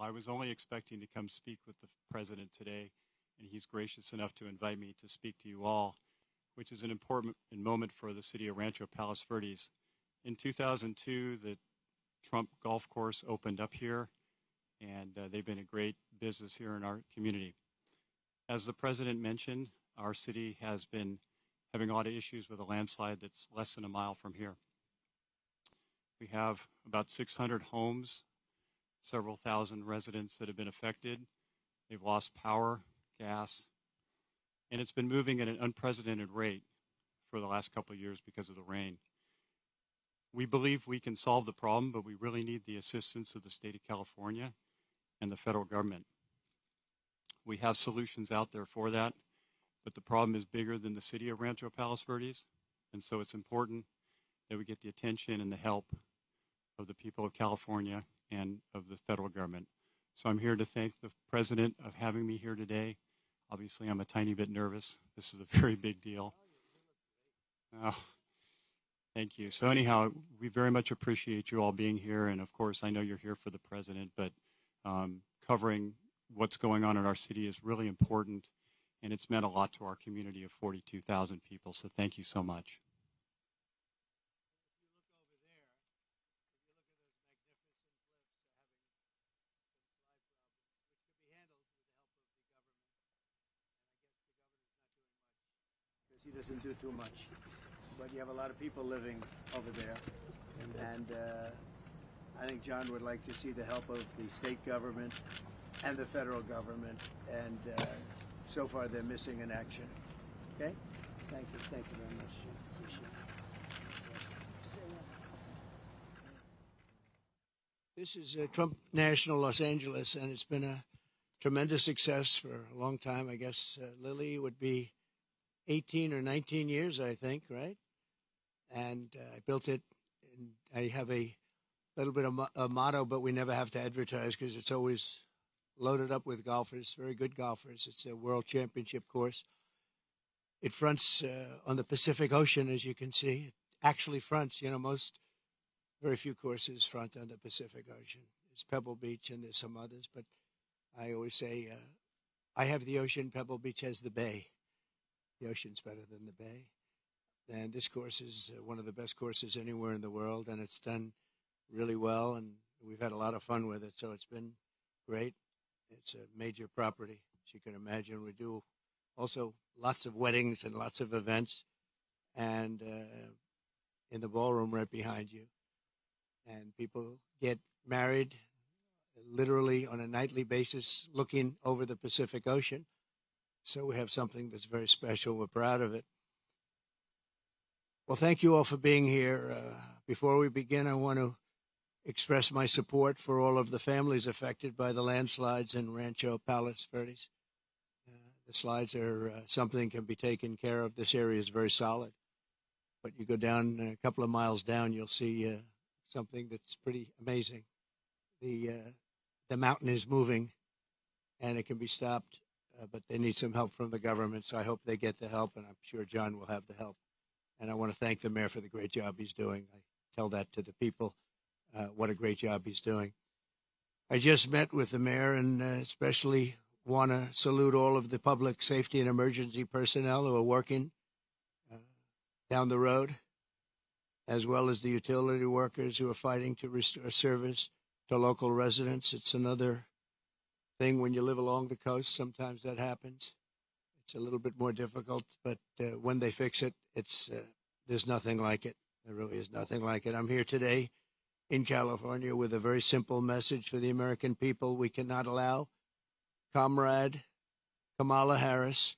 Well, I was only expecting to come speak with the president today, and he's gracious enough to invite me to speak to you all, which is an important moment for the city of Rancho Palos Verdes. In 2002, the Trump Golf Course opened up here, and they've been a great business here in our community. As the president mentioned, our city has been having a lot of issues with a landslide that's less than a mile from here. We have about 600 homes, several thousand residents that have been affected. They've lost power, gas, and it's been moving at an unprecedented rate for the last couple of years because of the rain. We believe we can solve the problem, but we really need the assistance of the state of California and the federal government. We have solutions out there for that, but the problem is bigger than the city of Rancho Palos Verdes, and so it's important that we get the attention and the help of the people of California and of the federal government. So I'm here to thank the president of having me here today. Obviously, I'm a tiny bit nervous. This is a very big deal. Oh, thank you. So anyhow, we very much appreciate you all being here, and of course, I know you're here for the president, but covering what's going on in our city is really important, and it's meant a lot to our community of 42,000 people, so thank you so much. He doesn't do too much, but you have a lot of people living over there, and I think John would like to see the help of the state government and the federal government, and so far they're missing in action. Okay? Thank you very much. Appreciate it. This is Trump National Los Angeles, and it's been a tremendous success for a long time. I guess Lily would be 18 or 19 years, I think, right? And I built it, and I have a little bit of a motto, but we never have to advertise because it's always loaded up with golfers, very good golfers. It's a world championship course. It fronts on the Pacific Ocean, as you can see. It actually fronts, very few courses front on the Pacific Ocean. There's Pebble Beach and there's some others, but I always say I have the ocean, Pebble Beach has the bay. The ocean's better than the bay. And this course is one of the best courses anywhere in the world, and it's done really well, and we've had a lot of fun with it, so it's been great. It's a major property, as you can imagine. We do also lots of weddings and lots of events, and in the ballroom right behind you. And people get married literally on a nightly basis looking over the Pacific Ocean. So we have something that's very special. We're proud of it. Well, thank you all for being here. Before we begin, I want to express my support for all of the families affected by the landslides in Rancho Palos Verdes. The slides are something that can be taken care of. This area is very solid. But you go down a couple of miles down, you'll see something that's pretty amazing. The mountain is moving, and it can be stopped. But they need some help from the government, so I hope they get the help, and I'm sure John will have the help. And I want to thank the mayor for the great job he's doing. I tell that to the people, what a great job he's doing. I just met with the mayor, and especially want to salute all of the public safety and emergency personnel who are working down the road, as well as the utility workers who are fighting to restore service to local residents. It's another thing when you live along the coast. Sometimes that happens. It's a little bit more difficult, but when they fix it, there's nothing like it. There really is nothing like it. I'm here today in California with a very simple message for the American people. We cannot allow Comrade Kamala Harris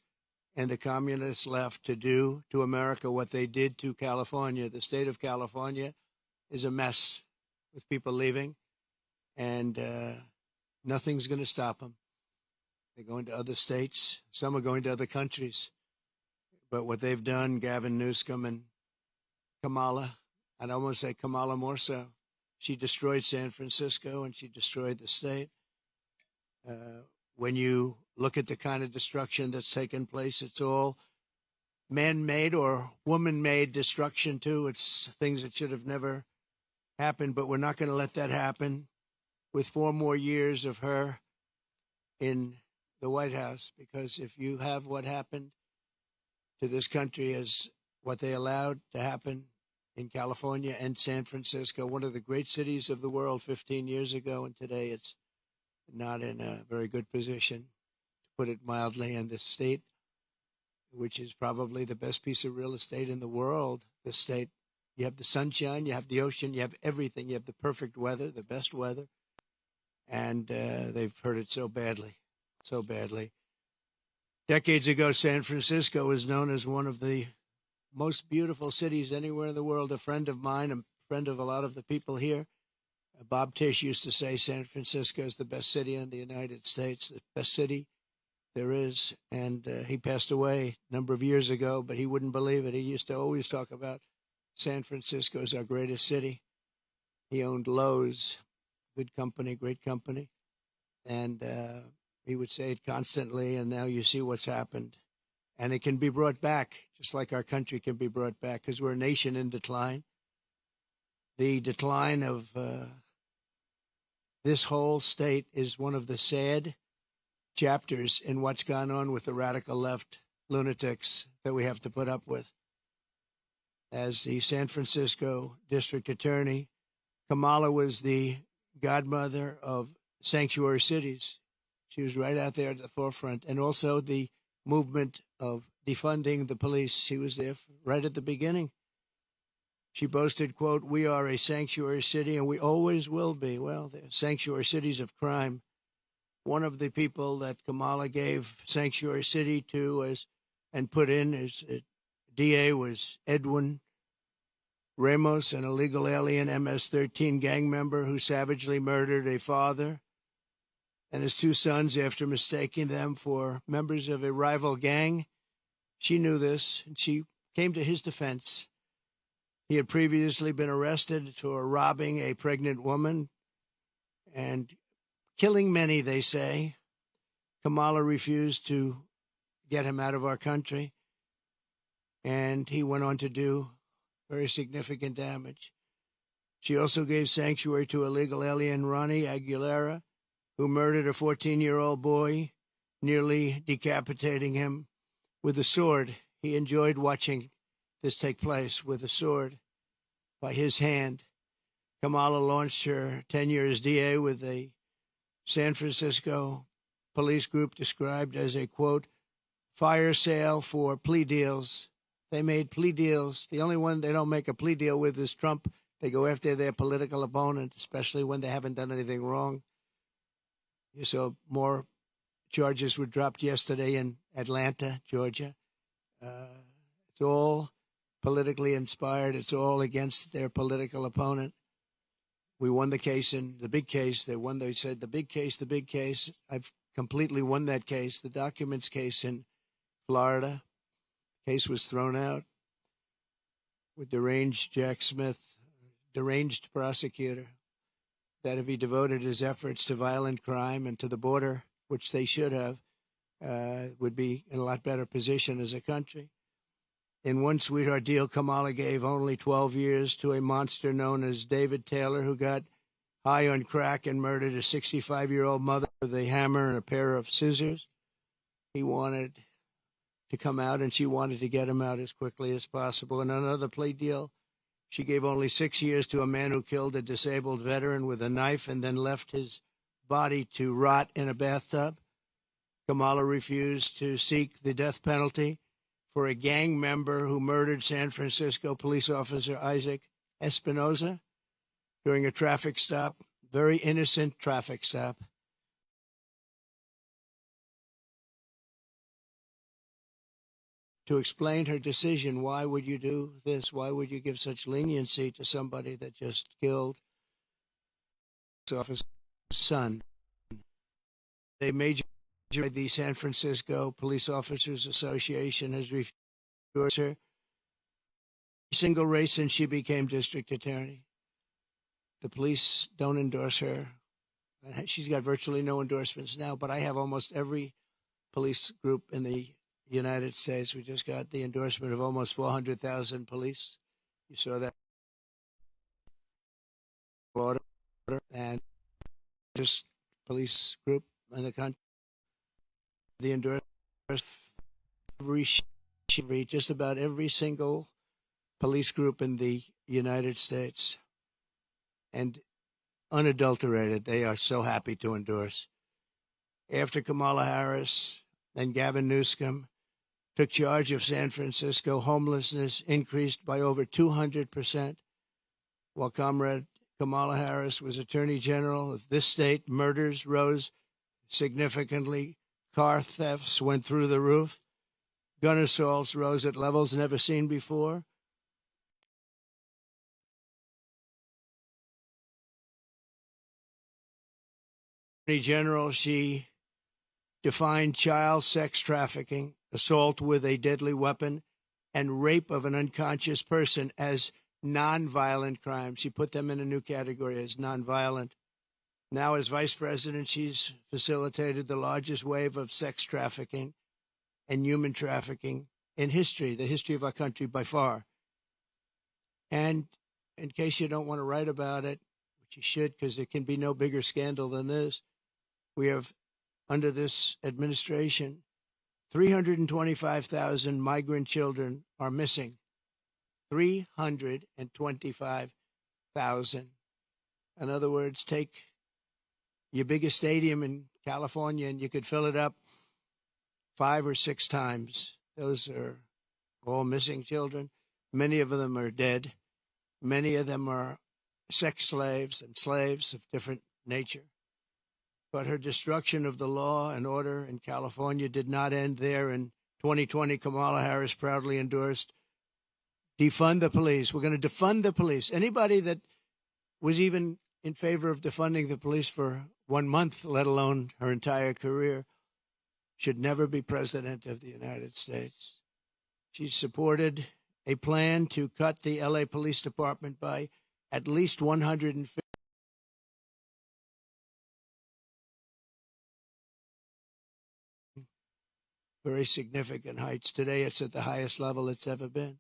and the communist left to do to America what they did to California. The state of California is a mess with people leaving, and nothing's going to stop them. They're going to other states. Some are going to other countries. But what they've done, Gavin Newsom and Kamala, and I want to say Kamala more so, she destroyed San Francisco and she destroyed the state. When you look at the kind of destruction that's taken place, it's all man-made or woman-made destruction too. It's things that should have never happened, but we're not going to let that happen. with 4 more years of her in the White House, because if you have what happened to this country as what they allowed to happen in California and San Francisco, one of the great cities of the world 15 years ago, and today it's not in a very good position, to put it mildly, in this state, which is probably the best piece of real estate in the world, this state. You have the sunshine, you have the ocean, you have everything. You have the perfect weather, the best weather, and they've hurt it so badly, so badly. Decades ago, San Francisco was known as one of the most beautiful cities anywhere in the world. A friend of mine, a friend of a lot of the people here, Bob Tisch, used to say San Francisco is the best city in the United States, the best city there is. And he passed away a number of years ago, but he wouldn't believe it. He used to always talk about San Francisco as our greatest city. He owned Lowe's, good company, great company. And he would say it constantly, and now you see what's happened. And it can be brought back, just like our country can be brought back, because we're a nation in decline. The decline of this whole state is one of the sad chapters in what's gone on with the radical left lunatics that we have to put up with. As the San Francisco district attorney, Kamala was the godmother of sanctuary cities. She was right out there at the forefront. And also the movement of defunding the police. She was there right at the beginning. She boasted, quote, "We are a sanctuary city and we always will be." Well, they're sanctuary cities of crime. One of the people that Kamala gave sanctuary city to and put in as DA was Edwin Ramos, an illegal alien MS-13 gang member who savagely murdered a father and his 2 sons after mistaking them for members of a rival gang. She knew this, and she came to his defense. He had previously been arrested for robbing a pregnant woman and killing many, they say. Kamala refused to get him out of our country, and he went on to do very significant damage. She also gave sanctuary to illegal alien Ronnie Aguilera, who murdered a 14-year-old boy, nearly decapitating him with a sword. He enjoyed watching this take place with a sword by his hand. Kamala launched her tenure as DA with a San Francisco police group described as a, quote, fire sale for plea deals. They made plea deals. The only one they don't make a plea deal with is Trump. They go after their political opponent, especially when they haven't done anything wrong. You saw more charges were dropped yesterday in Atlanta, Georgia. It's all politically inspired. It's all against their political opponent. We won the case in the big case. They said the big case, the big case. I've completely won that case. The documents case in Florida. Case was thrown out with deranged Jack Smith, deranged prosecutor, that if he devoted his efforts to violent crime and to the border, which they should have, would be in a lot better position as a country. In one sweetheart deal, Kamala gave only 12 years to a monster known as David Taylor, who got high on crack and murdered a 65-year-old mother with a hammer and a pair of scissors. He wanted to come out, and she wanted to get him out as quickly as possible. In another plea deal, she gave only 6 years to a man who killed a disabled veteran with a knife and then left his body to rot in a bathtub. Kamala refused to seek the death penalty for a gang member who murdered San Francisco police officer Isaac Espinoza during a traffic stop, very innocent traffic stop. To explain her decision, why would you do this? Why would you give such leniency to somebody that just killed his officer's son? A major the San Francisco Police Officers Association has refused her single race since she became district attorney. The police don't endorse her. She's got virtually no endorsements now, but I have almost every police group in the United States. We just got the endorsement of almost 400,000 police. You saw that. And largest police group in the country. The endorsement just about every single police group in the United States, and unadulterated. They are so happy to endorse. After Kamala Harris and Gavin Newsom took charge of San Francisco, homelessness increased by over 200%. While Comrade Kamala Harris was Attorney General of this state, murders rose significantly. Car thefts went through the roof. Gun assaults rose at levels never seen before. Attorney General, she defined child sex trafficking, assault with a deadly weapon, and rape of an unconscious person as nonviolent crimes. She put them in a new category as nonviolent. Now, as vice president, she's facilitated the largest wave of sex trafficking and human trafficking in history, the history of our country by far. And in case you don't want to write about it, which you should, because there can be no bigger scandal than this, we have, under this administration, 325,000 migrant children are missing. 325,000. In other words, take your biggest stadium in California and you could fill it up 5 or 6 times. Those are all missing children. Many of them are dead. Many of them are sex slaves and slaves of different nature. But her destruction of the law and order in California did not end there. In 2020, Kamala Harris proudly endorsed defund the police. We're going to defund the police. Anybody that was even in favor of defunding the police for 1 month, let alone her entire career, should never be president of the United States. She supported a plan to cut the LA Police Department by at least 150. Very significant heights. Today, it's at the highest level it's ever been.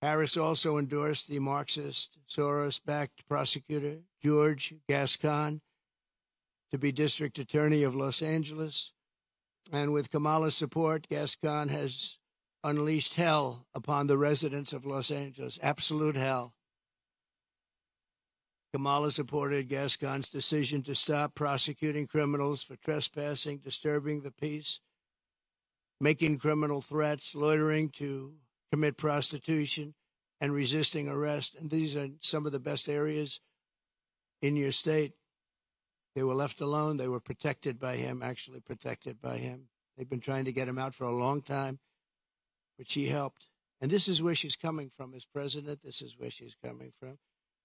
Harris also endorsed the Marxist, Soros-backed prosecutor, George Gascon, to be district attorney of Los Angeles. And with Kamala's support, Gascon has unleashed hell upon the residents of Los Angeles, absolute hell. Kamala supported Gascon's decision to stop prosecuting criminals for trespassing, disturbing the peace, making criminal threats, loitering to commit prostitution, and resisting arrest. And these are some of the best areas in your state. They were left alone. They were protected by him, actually protected by him. They've been trying to get him out for a long time, but she helped. And this is where she's coming from as president. This is where she's coming from.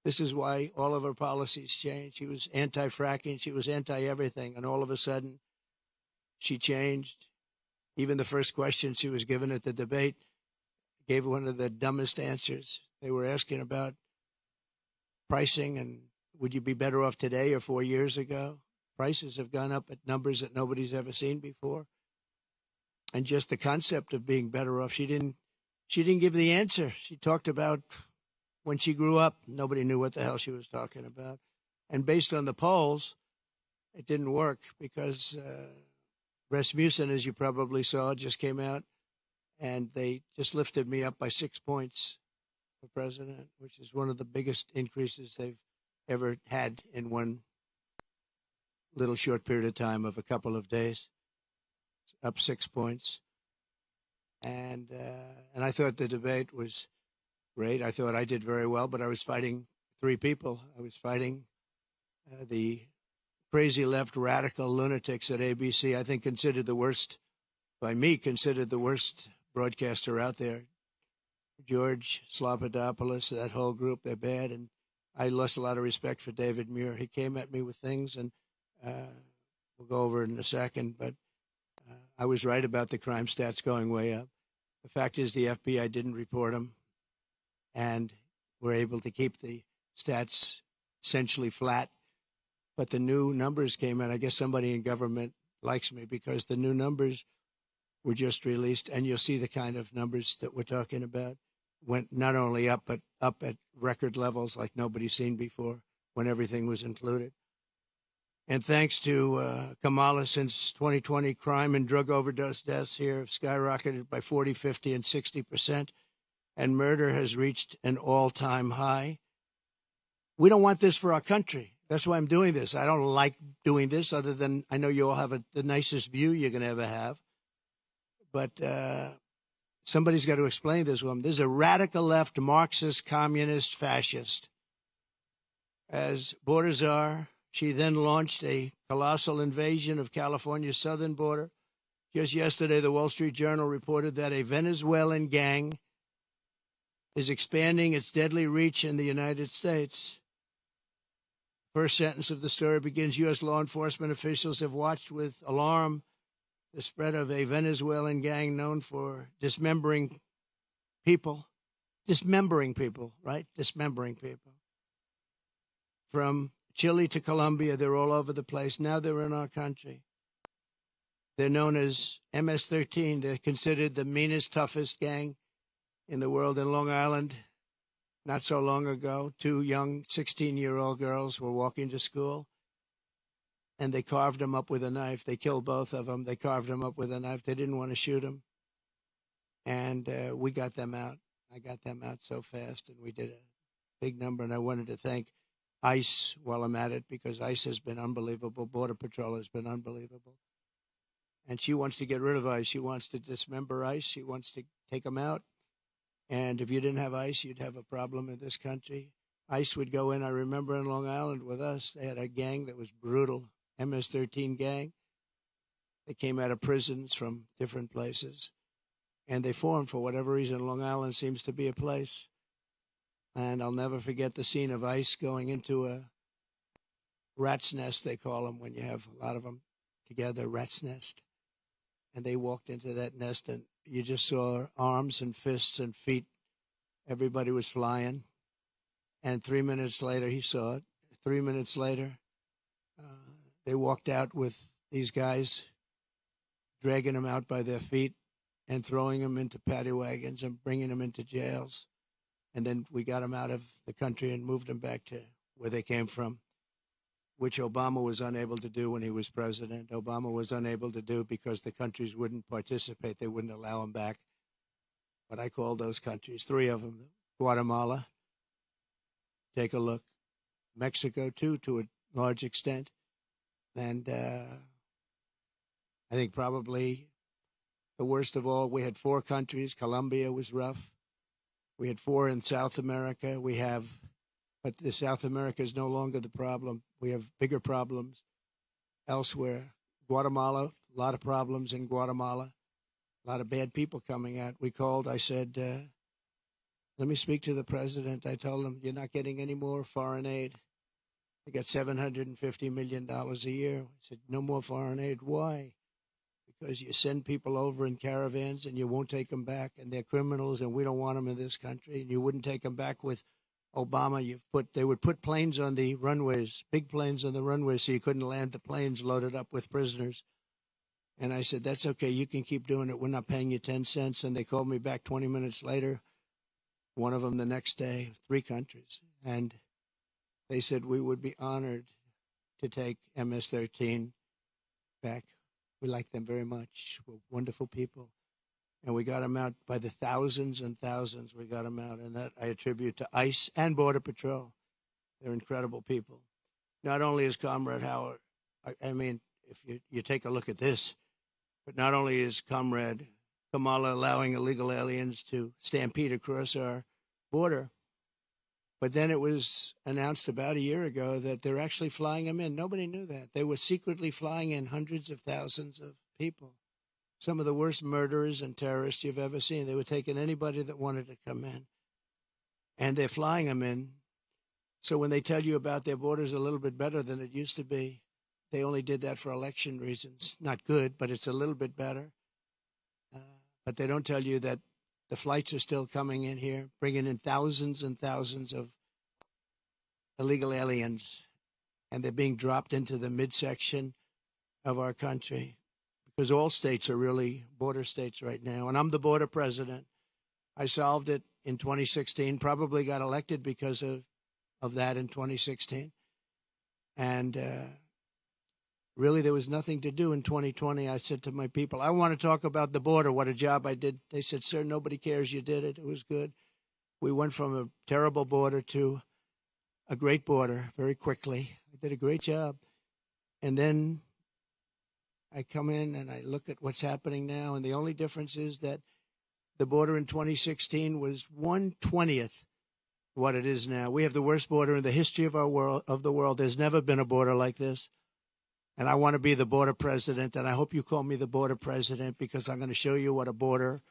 This is why all of her policies changed. She was anti-fracking. She was anti-everything. And all of a sudden, she changed. Even the first question she was given at the debate gave one of the dumbest answers. They were asking about pricing and would you be better off today or 4 years ago? Prices have gone up at numbers that nobody's ever seen before. And just the concept of being better off, she didn't give the answer. She talked about when she grew up, nobody knew what the hell she was talking about. And based on the polls, it didn't work because Rasmussen, as you probably saw, just came out and they just lifted me up by 6 points for president, which is one of the biggest increases they've ever had in one little short period of time of a couple of days, up 6 points. And I thought the debate was great. I thought I did very well, but I was fighting 3 people. I was fighting the crazy left radical lunatics at ABC, I think considered the worst broadcaster out there. George Slopadopoulos, that whole group, they're bad. And I lost a lot of respect for David Muir. He came at me with things, and we'll go over it in a second, but I was right about the crime stats going way up. The fact is the FBI didn't report them, and we're able to keep the stats essentially flat. But the new numbers came in. I guess somebody in government likes me because the new numbers were just released, and you'll see the kind of numbers that we're talking about went not only up, but up at record levels like nobody's seen before when everything was included. And thanks to Kamala, since 2020, crime and drug overdose deaths here have skyrocketed by 40, 50, and 60%. And murder has reached an all-time high. We don't want this for our country. That's why I'm doing this. I don't like doing this, other than I know you all have the nicest view you're going to ever have. But somebody's got to explain this to them. There's a radical left, Marxist, communist, fascist. As border czar, she then launched a colossal invasion of California's southern border. Just yesterday, the Wall Street Journal reported that a Venezuelan gang is expanding its deadly reach in the United States. First sentence of the story begins, U.S. law enforcement officials have watched with alarm the spread of a Venezuelan gang known for dismembering people. Dismembering people, right? Dismembering people. From Chile to Colombia, they're all over the place. Now they're in our country. They're known as MS-13. They're considered the meanest, toughest gang in the world. In Long Island, not so long ago, two young 16-year-old girls were walking to school, and they carved them up with a knife. They killed both of them. They carved them up with a knife. They didn't want to shoot them. And we got them out. I got them out so fast, and we did a big number. And I wanted to thank ICE while I'm at it, because ICE has been unbelievable. Border Patrol has been unbelievable. And she wants to get rid of ICE. She wants to dismember ICE. She wants to take them out. And if you didn't have ICE, you'd have a problem in this country. ICE would go in. I remember in Long Island with us, they had a gang that was brutal, MS-13 gang. They came out of prisons from different places. And they formed, for whatever reason, Long Island seems to be a place. And I'll never forget the scene of ICE going into a rat's nest, they call them, when you have a lot of them together, rat's nest. And they walked into that nest, and you just saw arms and fists and feet. Everybody was flying. And 3 minutes later, he saw it. 3 minutes later, they walked out with these guys, dragging them out by their feet and throwing them into paddy wagons and bringing them into jails. And then we got them out of the country and moved them back to where they came from, which Obama was unable to do when he was president. Obama was unable to do because the countries wouldn't participate. They wouldn't allow him back. But I called those countries, three of them. Guatemala, take a look. Mexico, too, to a large extent. And I think probably the worst of all, we had four countries. Colombia was rough. We had four in South America. But the South America is no longer the problem. We have bigger problems elsewhere. Guatemala, a lot of problems in Guatemala. A lot of bad people coming out. We called, I said, let me speak to the president. I told him, you're not getting any more foreign aid. I got $750 million a year. I said, no more foreign aid. Why? Because you send people over in caravans and you won't take them back, and they're criminals, and we don't want them in this country. And you wouldn't take them back with Obama. They would put planes on the runways, big planes on the runways, so you couldn't land the planes loaded up with prisoners. And I said, that's okay. You can keep doing it. We're not paying you 10 cents. And they called me back 20 minutes later, one of them the next day, three countries. And they said we would be honored to take MS-13 back. We like them very much. We're wonderful people. And we got them out by the thousands and thousands. We got them out. And that I attribute to ICE and Border Patrol. They're incredible people. Not only is Comrade Howard, I mean, if you take a look at this, but not only is Comrade Kamala allowing illegal aliens to stampede across our border, but then it was announced about a year ago that they're actually flying them in. Nobody knew that. They were secretly flying in hundreds of thousands of people. Some of the worst murderers and terrorists you've ever seen. They were taking anybody that wanted to come in. And they're flying them in. So when they tell you about their borders a little bit better than it used to be, they only did that for election reasons. Not good, but it's a little bit better. But they don't tell you that the flights are still coming in here, bringing in thousands and thousands of illegal aliens, and they're being dropped into the midsection of our country, because all states are really border states right now. And I'm the border president. I solved it in 2016, probably got elected because of that in 2016. And really there was nothing to do in 2020. I said to my people, I want to talk about the border, what a job I did. They said, sir, nobody cares you did it. It was good. We went from a terrible border to a great border very quickly. I did a great job. And then I come in and I look at what's happening now, and the only difference is that the border in 2016 was 1/20th what it is now. We have the worst border in the history of the world. There's never been a border like this. And I want to be the border president, and I hope you call me the border president, because I'm going to show you what a border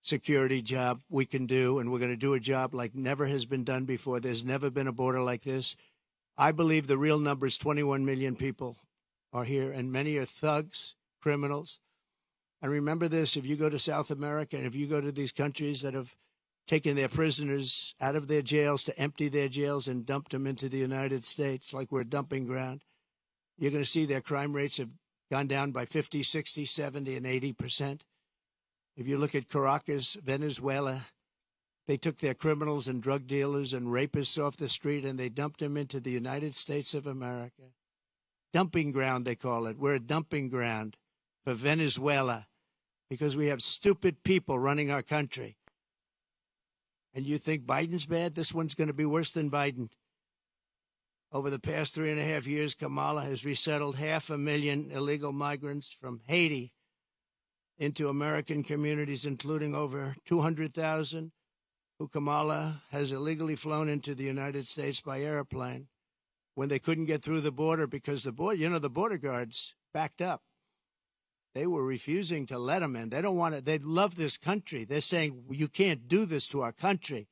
security job we can do, and we're going to do a job like never has been done before. There's never been a border like this. I believe the real number is 21 million people are here, and many are thugs, criminals. And remember this, if you go to South America and if you go to these countries that have taken their prisoners out of their jails to empty their jails and dumped them into the United States like we're a dumping ground, you're going to see their crime rates have gone down by 50, 60, 70, and 80%. If you look at Caracas, Venezuela, they took their criminals and drug dealers and rapists off the street and they dumped them into the United States of America. Dumping ground, they call it. We're a dumping ground for Venezuela because we have stupid people running our country. And you think Biden's bad? This one's going to be worse than Biden. Over the past 3.5 years, Kamala has resettled 500,000 illegal migrants from Haiti into American communities, including over 200,000 who Kamala has illegally flown into the United States by airplane when they couldn't get through the border because the border guards backed up. They were refusing to let them in. They don't want it. They love this country. They're saying, you can't do this to our country.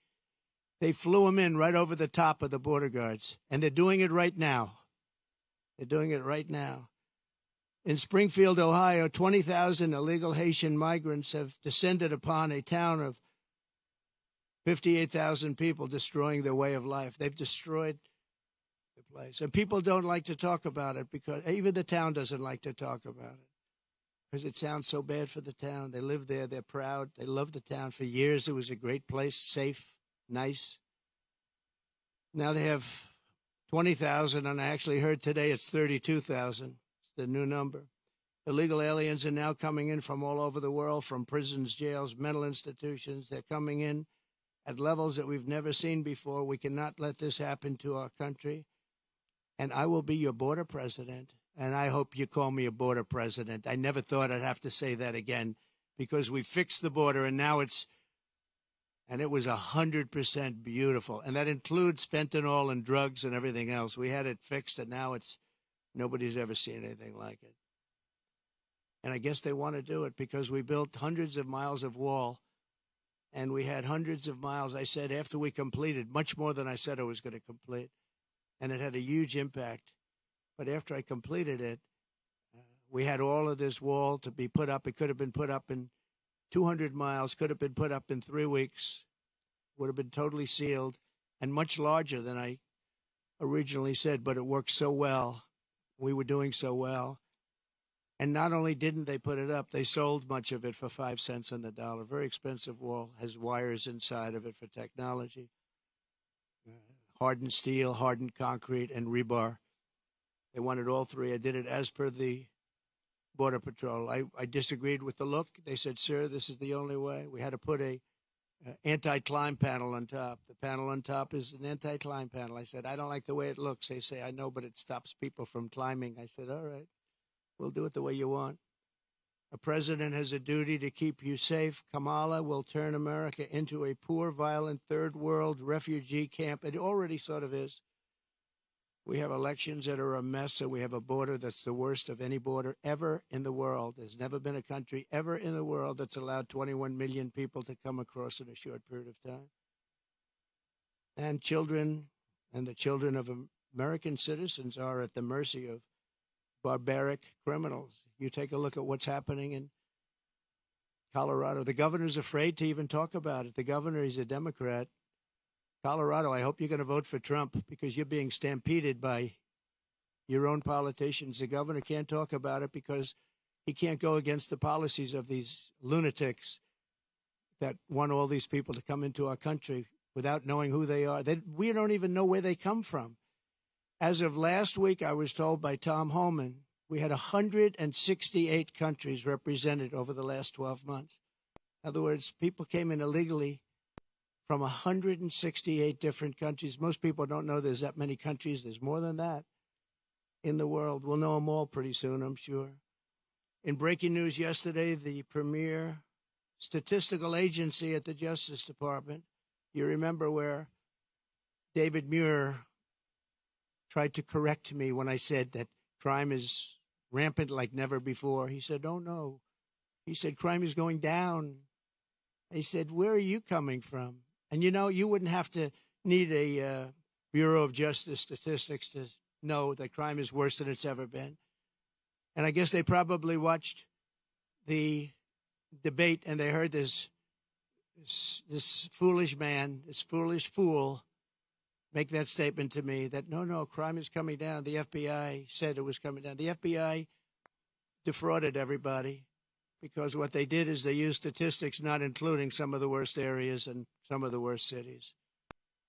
They flew them in right over the top of the border guards, and they're doing it right now. They're doing it right now. In Springfield, Ohio, 20,000 illegal Haitian migrants have descended upon a town of 58,000 people, destroying their way of life. They've destroyed the place. And people don't like to talk about it because even the town doesn't like to talk about it because it sounds so bad for the town. They live there. They're proud. They love the town. For years, it was a great place, safe, nice. Now they have 20,000, and I actually heard today it's 32,000. It's the new number. Illegal aliens are now coming in from all over the world, from prisons, jails, mental institutions. They're coming in at levels that we've never seen before. We cannot let this happen to our country. And I will be your border president, and I hope you call me a border president. I never thought I'd have to say that again because we fixed the border, and now it was 100% beautiful. And that includes fentanyl and drugs and everything else. We had it fixed, and now nobody's ever seen anything like it. And I guess they want to do it because we built hundreds of miles of wall, and we had hundreds of miles, I said, after we completed, much more than I said I was going to complete. And it had a huge impact. But after I completed it, we had all of this wall to be put up. It could have been put up in 200 miles, could have been put up in 3 weeks, would have been totally sealed and much larger than I originally said, but it worked so well. We were doing so well. And not only didn't they put it up, they sold much of it for 5 cents on the dollar. Very expensive wall, has wires inside of it for technology. Hardened steel, hardened concrete, and rebar. They wanted all three. I did it as per the Border Patrol. I disagreed with the look. They said, sir, this is the only way. We had to put a anti-climb panel on top. The panel on top is an anti-climb panel. I said, I don't like the way it looks. They say, I know, but it stops people from climbing. I said, all right, we'll do it the way you want. A president has a duty to keep you safe. Kamala will turn America into a poor, violent, third world refugee camp. It already sort of is. We have elections that are a mess, and we have a border that's the worst of any border ever in the world. There's never been a country ever in the world that's allowed 21 million people to come across in a short period of time. And children and the children of American citizens are at the mercy of barbaric criminals. You take a look at what's happening in Colorado. The governor's afraid to even talk about it. The governor, he's a Democrat. Colorado, I hope you're going to vote for Trump because you're being stampeded by your own politicians. The governor can't talk about it because he can't go against the policies of these lunatics that want all these people to come into our country without knowing who they are. We don't even know where they come from. As of last week, I was told by Tom Holman, we had 168 countries represented over the last 12 months. In other words, people came in illegally from 168 different countries. Most people don't know there's that many countries. There's more than that in the world. We'll know them all pretty soon, I'm sure. In breaking news yesterday, the premier statistical agency at the Justice Department, you remember where David Muir tried to correct me when I said that crime is rampant like never before. He said, oh, no. He said, crime is going down. I said, where are you coming from? And, you know, you wouldn't have to need a Bureau of Justice statistics to know that crime is worse than it's ever been. And I guess they probably watched the debate and they heard this foolish man, this foolish fool make that statement to me that, no, crime is coming down. The FBI said it was coming down. The FBI defrauded everybody because what they did is they used statistics not including some of the worst areas and some of the worst cities.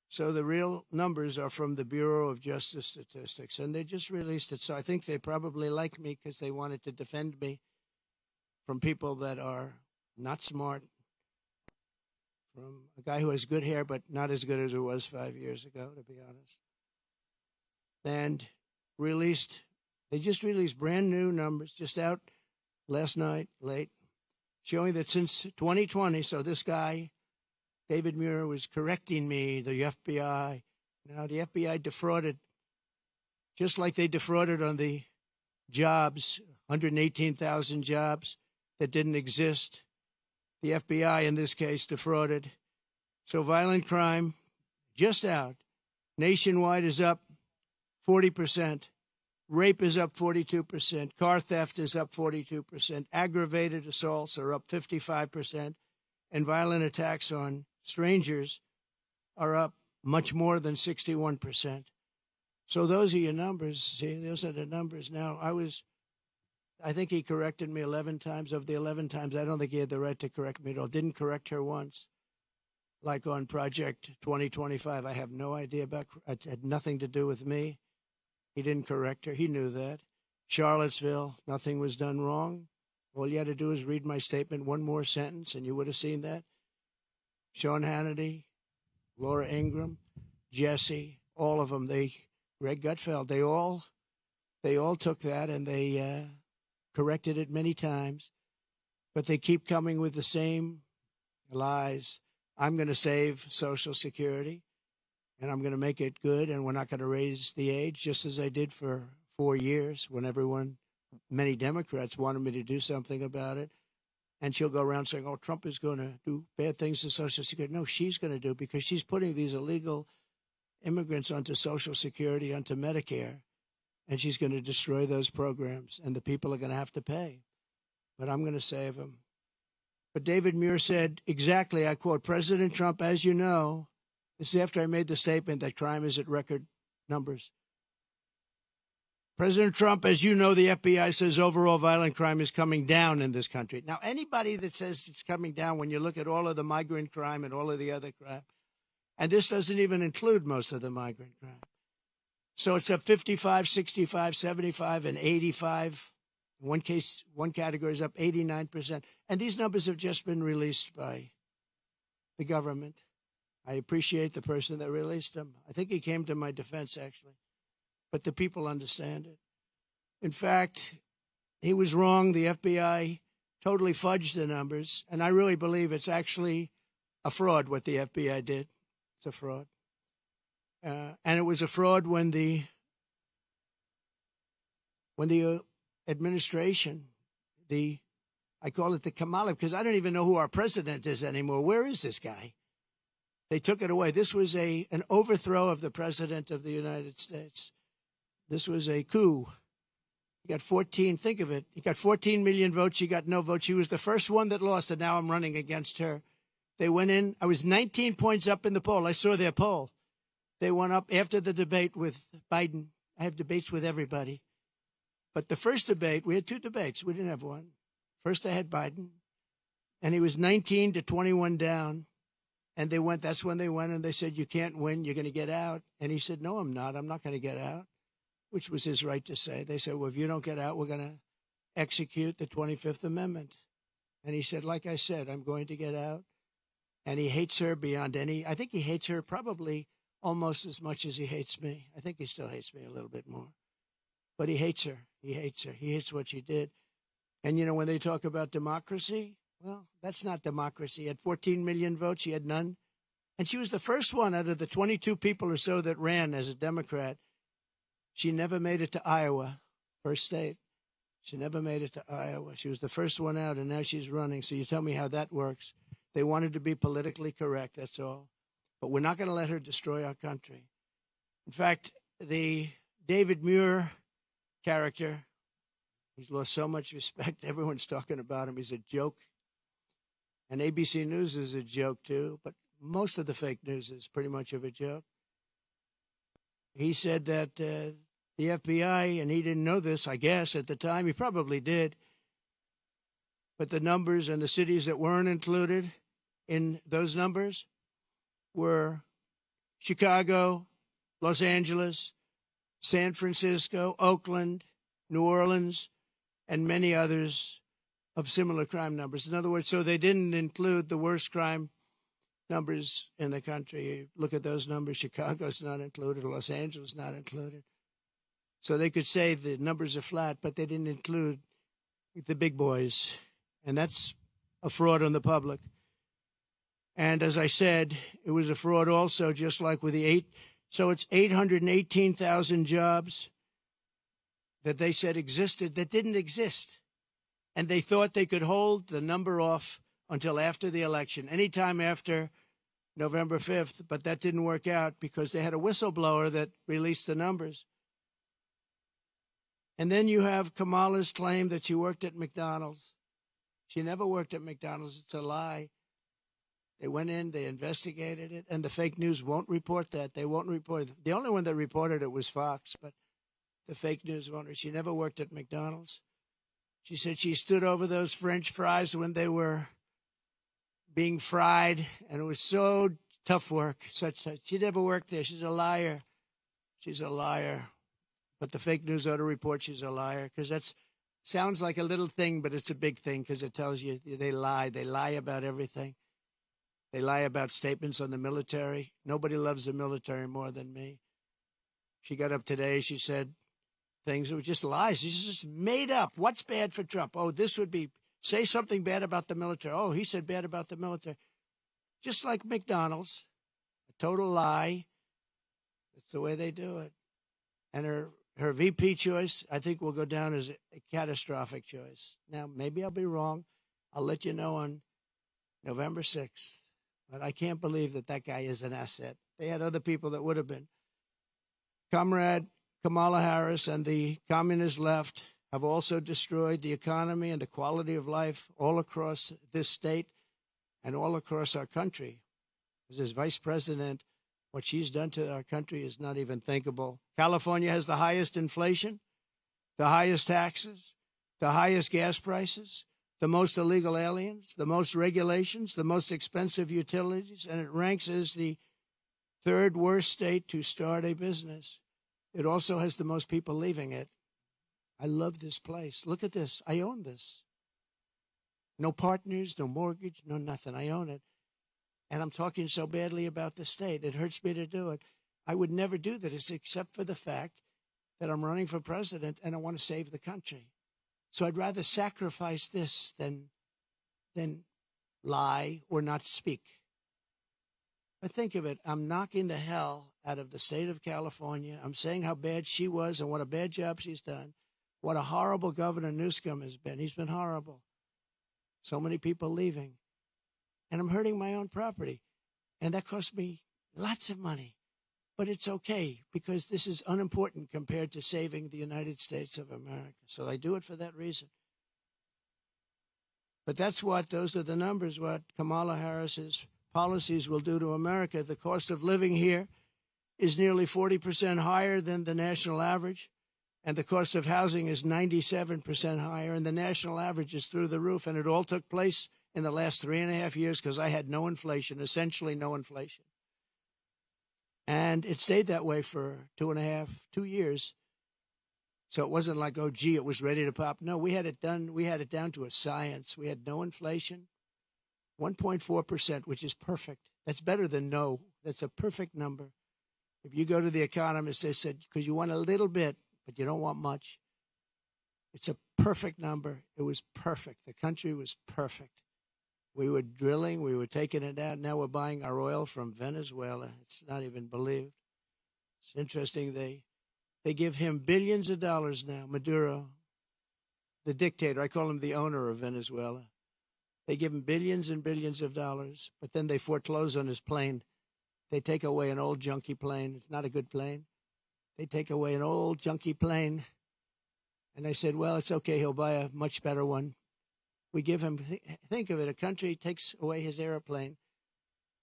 So the real numbers are from the Bureau of Justice Statistics, and they just released it. So I think they probably like me because they wanted to defend me from people that are not smart, from a guy who has good hair but not as good as it was 5 years ago, to be honest. And they just released brand new numbers just out last night, late, showing that since 2020, so this guy, David Muir, was correcting me, the FBI. Now, the FBI defrauded, just like they defrauded on the jobs, 118,000 jobs that didn't exist. The FBI, in this case, defrauded. So violent crime, just out, nationwide is up 40%. Rape is up 42%. Car theft is up 42%. Aggravated assaults are up 55%. And violent attacks on strangers are up much more than 61%. So those are your numbers. See, those are the numbers. Now, I think he corrected me 11 times. Of the 11 times, I don't think he had the right to correct me at all. Didn't correct her once. Like on Project 2025, I have no idea about it. Had nothing to do with me. He didn't correct her. He knew that. Charlottesville, nothing was done wrong. All you had to do is read my statement one more sentence, and you would have seen that. Sean Hannity, Laura Ingraham, Jesse, all of them. Greg Gutfeld, they all took that and they corrected it many times, but they keep coming with the same lies. I'm going to save Social Security, and I'm going to make it good, and we're not going to raise the age, just as I did for 4 years when many Democrats wanted me to do something about it. And she'll go around saying, oh, Trump is going to do bad things to Social Security. No, she's going to do, because she's putting these illegal immigrants onto Social Security, onto Medicare, and she's going to destroy those programs, and the people are going to have to pay. But I'm going to save them. But David Muir said exactly, I quote, President Trump, as you know, this is after I made the statement that crime is at record numbers. President Trump, as you know, the FBI says overall violent crime is coming down in this country. Now, anybody that says it's coming down, when you look at all of the migrant crime and all of the other crime, and this doesn't even include most of the migrant crime. So it's up 55, 65, 75, and 85. In one case, one category is up 89%. And these numbers have just been released by the government. I appreciate the person that released them. I think he came to my defense, actually. But the people understand it. In fact, he was wrong. The FBI totally fudged the numbers. And I really believe it's actually a fraud what the FBI did. It's a fraud. And it was a fraud when the administration, I call it the Kamala, because I don't even know who our president is anymore. Where is this guy? They took it away. This was an overthrow of the president of the United States. This was a coup. He got 14, think of it. He got 14 million votes. She got no votes. She was the first one that lost, and now I'm running against her. They went in. I was 19 points up in the poll. I saw their poll. They went up after the debate with Biden. I have debates with everybody. But the first debate, we had two debates. We didn't have one. First, I had Biden, and he was 19 to 21 down. And that's when they went, and they said, you can't win. You're going to get out. And he said, no, I'm not. I'm not going to get out. which was his right to say. They said, well, if you don't get out, we're going to execute the 25th Amendment. And he said, like I said, I'm going to get out. And he hates her beyond any. I think he hates her probably almost as much as he hates me. I think he still hates me a little bit more. But he hates her. He hates her. He hates what she did. And, you know, when they talk about democracy, well, that's not democracy. He had 14 million votes. She had none. And she was the first one out of the 22 people or so that ran as a Democrat. She never made it to Iowa, first state. She never made it to Iowa. She was the first one out, and now she's running. So you tell me how that works. They wanted to be politically correct, that's all. But we're not going to let her destroy our country. In fact, the David Muir character, he's lost so much respect. Everyone's talking about him. He's a joke. And ABC News is a joke, too. But most of the fake news is pretty much of a joke. He said that the FBI, and he didn't know this, I guess, at the time. He probably did. But the numbers and the cities that weren't included in those numbers were Chicago, Los Angeles, San Francisco, Oakland, New Orleans, and many others of similar crime numbers. In other words, so they didn't include the worst crime numbers in the country. Look at those numbers. Chicago's not included. Los Angeles not included. So they could say the numbers are flat, but they didn't include the big boys. And that's a fraud on the public. And as I said, it was a fraud also, just like with the so it's 818,000 jobs that they said existed that didn't exist. And they thought they could hold the number off until after the election, anytime after November 5th. But that didn't work out because they had a whistleblower that released the numbers. And then you have Kamala's claim that she worked at McDonald's. She never worked at McDonald's. It's a lie. They went in, they investigated it, and the fake news won't report that. They won't report it. The only one that reported it was Fox, but the fake news won't. She never worked at McDonald's. She said she stood over those French fries when they were being fried, and it was so tough work. She never worked there. She's a liar. She's a liar. But the fake news ought to report she's a liar, because that sounds like a little thing, but it's a big thing, because it tells you they lie. They lie about everything. They lie about statements on the military. Nobody loves the military more than me. She got up today. She said things that were just lies. She's just made up. What's bad for Trump? Oh, this would be, say something bad about the military. Oh, he said bad about the military. Just like McDonald's, a total lie. That's the way they do it. And her VP choice, I think, will go down as a catastrophic choice. Now, maybe I'll be wrong. I'll let you know on November 6th. But I can't believe that guy is an asset. They had other people that would have been. Comrade Kamala Harris and the communist left have also destroyed the economy and the quality of life all across this state and all across our country. As vice president, what she's done to our country is not even thinkable. California has the highest inflation, the highest taxes, the highest gas prices, the most illegal aliens, the most regulations, the most expensive utilities, and it ranks as the third worst state to start a business. It also has the most people leaving it. I love this place. Look at this. I own this. No partners, no mortgage, no nothing. I own it. And I'm talking so badly about the state. It hurts me to do it. I would never do this except for the fact that I'm running for president and I want to save the country. So I'd rather sacrifice this than lie or not speak. But think of it. I'm knocking the hell out of the state of California. I'm saying how bad she was and what a bad job she's done. What a horrible Governor Newsom has been. He's been horrible. So many people leaving. And I'm hurting my own property. And that cost me lots of money. But it's okay, because this is unimportant compared to saving the United States of America. So I do it for that reason. But those are the numbers, what Kamala Harris's policies will do to America. The cost of living here is nearly 40% higher than the national average. And the cost of housing is 97% higher. And the national average is through the roof. And it all took place in the last 3.5 years because I had no inflation, essentially no inflation. And it stayed that way for 2 years. So it wasn't like, oh, gee, it was ready to pop. No, we had it done. We had it down to a science. We had no inflation, 1.4%, which is perfect. That's better than no. That's a perfect number. If you go to the economists, they said, because you want a little bit, but you don't want much. It's a perfect number. It was perfect. The country was perfect. We were drilling. We were taking it out. Now we're buying our oil from Venezuela. It's not even believed. It's interesting. They give him billions of dollars now, Maduro, the dictator. I call him the owner of Venezuela. They give him billions and billions of dollars, but then they foreclose on his plane. They take away an old junky plane. It's not a good plane. They take away an old junky plane. And I said, well, it's okay. He'll buy a much better one. We give him, think of it, a country takes away his airplane,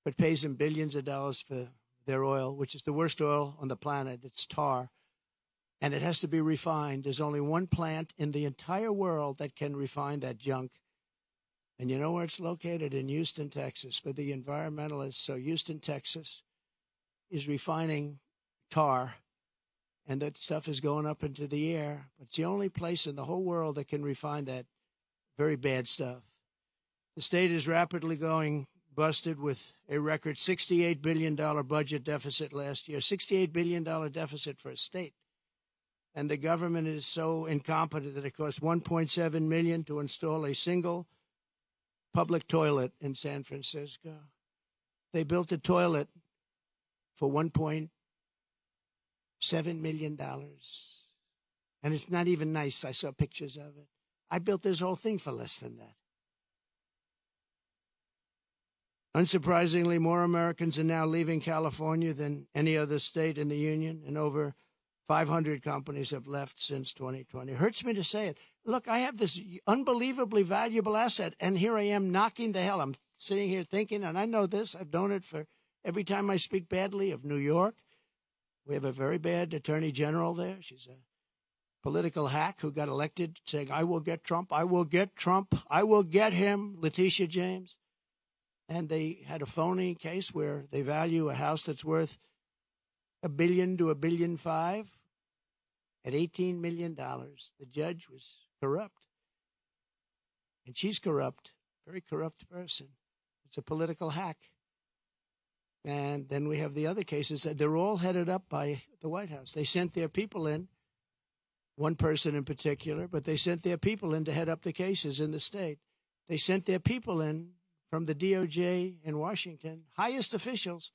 but pays him billions of dollars for their oil, which is the worst oil on the planet. It's tar. And it has to be refined. There's only one plant in the entire world that can refine that junk. And you know where it's located? In Houston, Texas, for the environmentalists. So Houston, Texas is refining tar, and that stuff is going up into the air. But it's the only place in the whole world that can refine that very bad stuff. The state is rapidly going busted with a record $68 billion budget deficit last year, $68 billion deficit for a state. And the government is so incompetent that it costs $1.7 million to install a single public toilet in San Francisco. They built a toilet for $1.7 million. And it's not even nice. I saw pictures of it. I built this whole thing for less than that. Unsurprisingly, more Americans are now leaving California than any other state in the union, and over 500 companies have left since 2020. It hurts me to say it. Look, I have this unbelievably valuable asset, and here I am knocking the hell. I'm sitting here thinking, and I know this, I've known it for every time I speak badly of New York. We have a very bad attorney general there. She's a political hack who got elected saying, I will get Trump, I will get Trump, I will get him, Letitia James. And they had a phony case where they value a house that's worth $1 billion to $1.5 billion at $18 million. The judge was corrupt. And she's corrupt, very corrupt person. It's a political hack. And then we have the other cases that they're all headed up by the White House. They sent their people in, one person in particular, but they sent their people in to head up the cases in the state. They sent their people in from the DOJ in Washington, highest officials,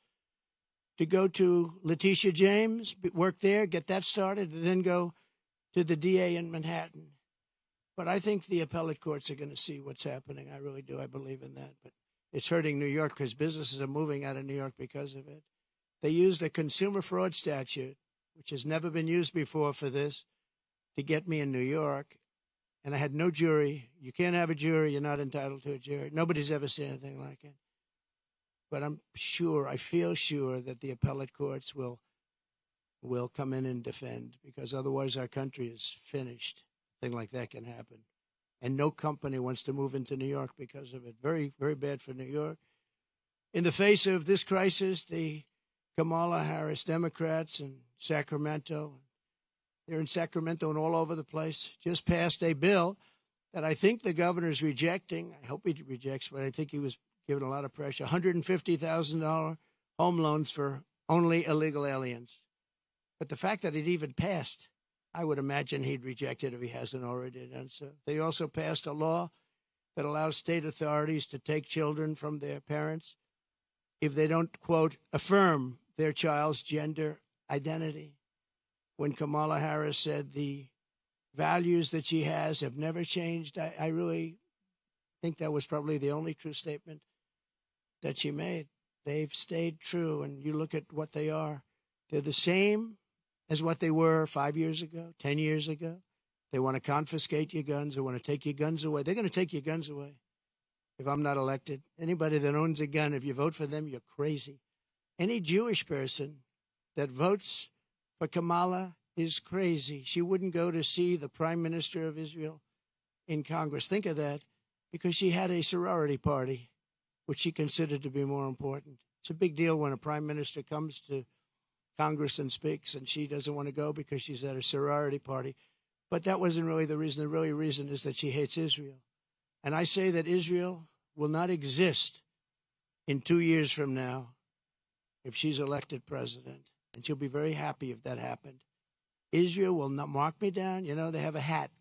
to go to Letitia James, work there, get that started, and then go to the DA in Manhattan. But I think the appellate courts are going to see what's happening. I really do. I believe in that. But it's hurting New York because businesses are moving out of New York because of it. They used a consumer fraud statute, which has never been used before for this, to get me in New York. And I had no jury. You can't have a jury. You're not entitled to a jury. Nobody's ever seen anything like it. But I'm sure, I feel sure that the appellate courts will come in and defend, because otherwise our country is finished. A thing like that can happen. And no company wants to move into New York because of it. Very, very bad for New York. In the face of this crisis, the Kamala Harris Democrats in Sacramento, they're in Sacramento and all over the place, just passed a bill that I think the governor's rejecting. I hope he rejects, but I think he was given a lot of pressure. $150,000 home loans for only illegal aliens. But the fact that it even passed, I would imagine he'd reject it if he hasn't already done so. They also passed a law that allows state authorities to take children from their parents if they don't, quote, affirm their child's gender identity. When Kamala Harris said the values that she has have never changed, I really think that was probably the only true statement that she made. They've stayed true, and you look at what they are. They're the same as what they were 5 years ago, 10 years ago. They want to confiscate your guns. They want to take your guns away. They're going to take your guns away if I'm not elected. Anybody that owns a gun, if you vote for them, you're crazy. Any Jewish person that votes for Kamala is crazy. She wouldn't go to see the Prime Minister of Israel in Congress. Think of that, because she had a sorority party, which she considered to be more important. It's a big deal when a Prime Minister comes to Congress and speaks, and she doesn't want to go because she's at a sorority party. But that wasn't really the reason. The really reason is that she hates Israel. And I say that Israel will not exist in 2 years from now if she's elected president. And she'll be very happy if that happened. Israel will not mark me down. You know, they have a hat,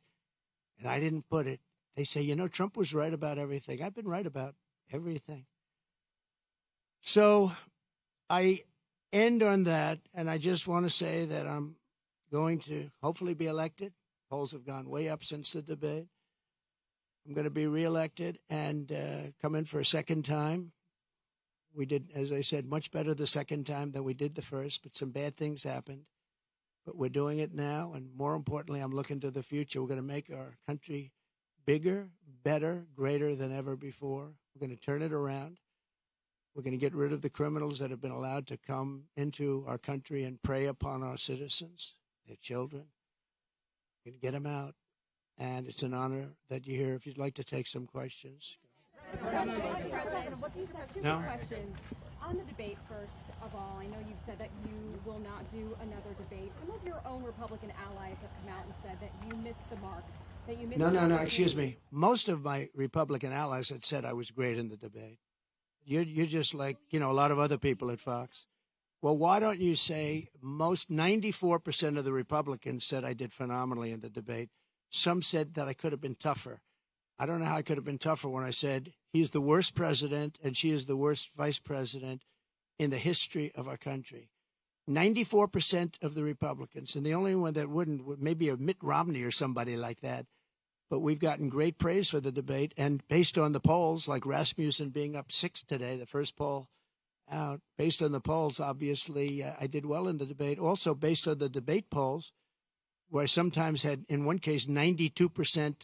and I didn't put it. They say, you know, Trump was right about everything. I've been right about everything. So I end on that, and I just want to say that I'm going to hopefully be elected. Polls have gone way up since the debate. I'm going to be reelected and come in for a second time. We did, as I said, much better the second time than we did the first, but some bad things happened. But we're doing it now, and more importantly, I'm looking to the future. We're going to make our country bigger, better, greater than ever before. We're going to turn it around. We're going to get rid of the criminals that have been allowed to come into our country and prey upon our citizens, their children. We're going to get them out. And it's an honor that you're here. If you'd like to take some questions. Two questions. On the debate, first of all, I know you've said that you will not do another debate. Some of your own Republican allies have come out and said that you missed the mark. No, excuse me. Most of my Republican allies had said I was great in the debate. You're just like, you know, a lot of other people at Fox. Well, why don't you say most 94% of the Republicans said I did phenomenally in the debate. Some said that I could have been tougher. I don't know how I could have been tougher when I said he's the worst president and she is the worst vice president in the history of our country. 94% of the Republicans, and the only one that wouldn't, maybe a Mitt Romney or somebody like that. But we've gotten great praise for the debate. And based on the polls, like Rasmussen being up 6 today, the first poll out, based on the polls, obviously, I did well in the debate. Also, based on the debate polls, where I sometimes had, in one case, 92%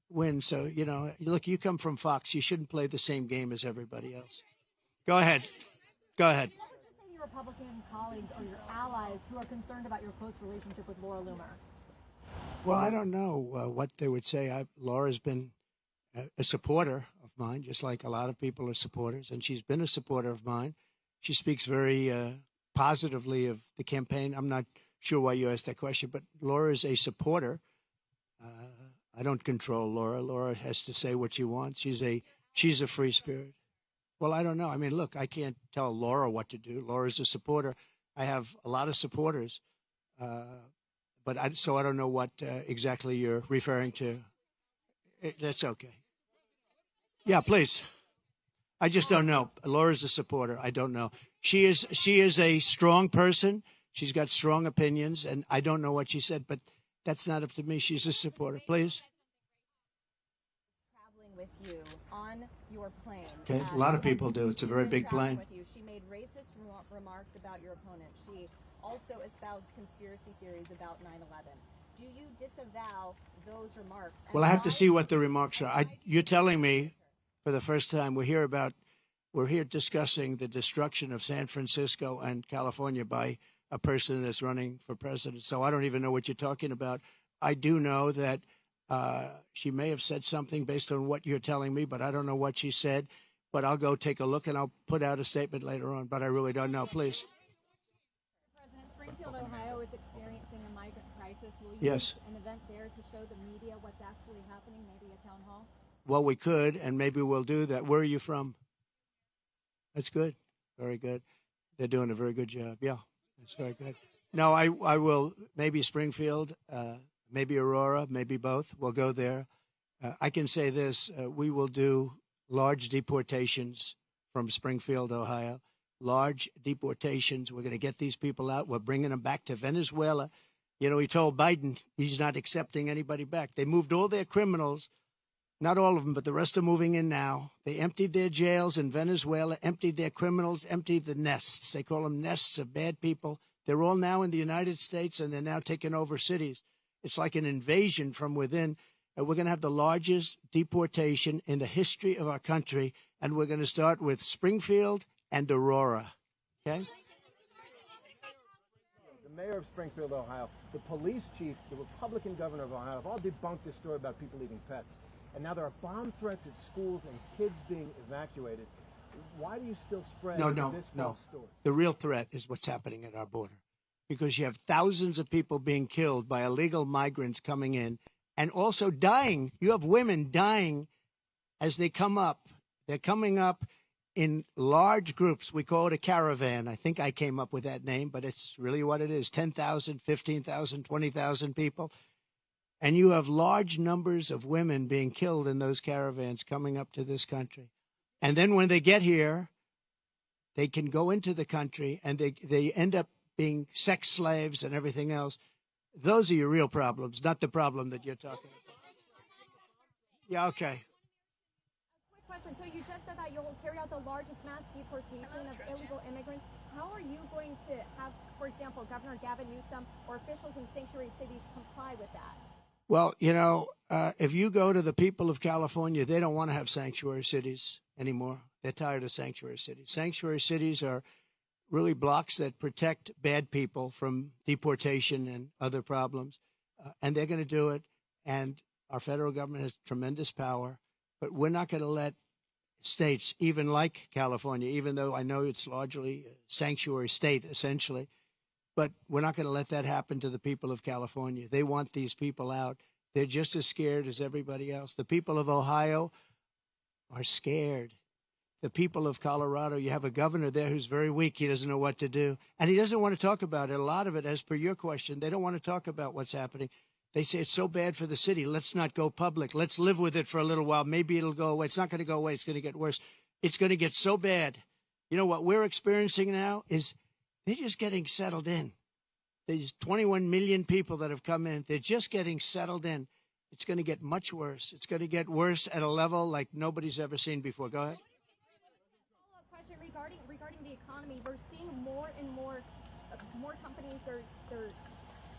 win. So, you know, look, you come from Fox. You shouldn't play the same game as everybody else. Go ahead. Go ahead. What would you say to your Republican colleagues or your allies who are concerned about your close relationship with Laura Loomer? Well, I don't know what they would say. Laura's been a supporter of mine, just like a lot of people are supporters, and she's been a supporter of mine. She speaks very positively of the campaign. I'm not sure why you asked that question, but Laura is a supporter. I don't control Laura. Laura has to say what she wants. She's a free spirit. Well, I don't know. I mean, look, I can't tell Laura what to do. Laura's a supporter. I have a lot of supporters. So I don't know what exactly you're referring to. That's okay. Yeah, please. I just don't know. Laura's a supporter. I don't know. She is a strong person. She's got strong opinions, and I don't know what she said, but that's not up to me. She's a supporter. Please. Traveling with you on your plane. Okay, a lot of people do. It's a very big plane. With you. She made racist remarks about your opponent. She also espoused conspiracy theories about 9/11. Do you disavow those remarks? Well, I have to see what the remarks are. You're telling me for the first time we're here discussing the destruction of San Francisco and California by a person that's running for president. So I don't even know what you're talking about. I do know that she may have said something based on what you're telling me, but I don't know what she said. But I'll go take a look, and I'll put out a statement later on. But I really don't know. Please. President, Springfield, Ohio is experiencing a migrant crisis. Will you Yes. use an event there to show the media what's actually happening, maybe a town hall? Well, we could, and maybe we'll do that. Where are you from? That's good. Very good. They're doing a very good job. Yeah, that's very good. No, I will, maybe Springfield, maybe Aurora, maybe both. We'll go there. I can say this. We will do large deportations from Springfield, Ohio. Large deportations. We're going to get these people out. We're bringing them back to Venezuela. You know, he told Biden he's not accepting anybody back. They moved all their criminals. Not all of them, but the rest are moving in now. They emptied their jails in Venezuela, emptied their criminals, emptied the nests. They call them nests of bad people. They're all now in the United States, and they're now taking over cities. It's like an invasion from within. And we're going to have the largest deportation in the history of our country, and we're going to start with Springfield and Aurora. Okay? The mayor of Springfield, Ohio, the police chief, the Republican governor of Ohio have all debunked this story about people eating pets. And now there are bomb threats at schools and kids being evacuated. Why do you still spread this false story? The real threat is what's happening at our border. because you have thousands of people being killed by illegal migrants coming in and also dying. You have women dying as they come up. They're coming up in large groups. We call it a caravan. I think I came up with that name, but it's really what it is. 10,000, 15,000, 20,000 people. And you have large numbers of women being killed in those caravans coming up to this country. And then when they get here, they can go into the country and they end up being sex slaves and everything else. Those are your real problems, not the problem that you're talking about. Yeah, okay. Quick question. So you just said that you'll carry out the largest mass deportation of illegal immigrants. How are you going to have, for example, Governor Gavin Newsom or officials in sanctuary cities comply with that? Well, you know, if you go to the people of California, they don't want to have sanctuary cities anymore. They're tired of sanctuary cities. Sanctuary cities are really blocks that protect bad people from deportation and other problems. And they're going to do it. And our federal government has tremendous power. But we're not going to let states, even like California, even though I know it's largely a sanctuary state, essentially, but we're not going to let that happen to the people of California. They want these people out. They're just as scared as everybody else. The people of Ohio are scared. The people of Colorado, you have a governor there who's very weak. He doesn't know what to do. And he doesn't want to talk about it. A lot of it, as per your question, they don't want to talk about what's happening. They say it's so bad for the city. Let's not go public. Let's live with it for a little while. Maybe it'll go away. It's not going to go away. It's going to get worse. It's going to get so bad. You know what we're experiencing now is they're just getting settled in. There's 21 million people that have come in. They're just getting settled in. It's going to get much worse. It's going to get worse at a level like nobody's ever seen before. Go ahead. Follow-up question regarding the economy. We're seeing more and more companies are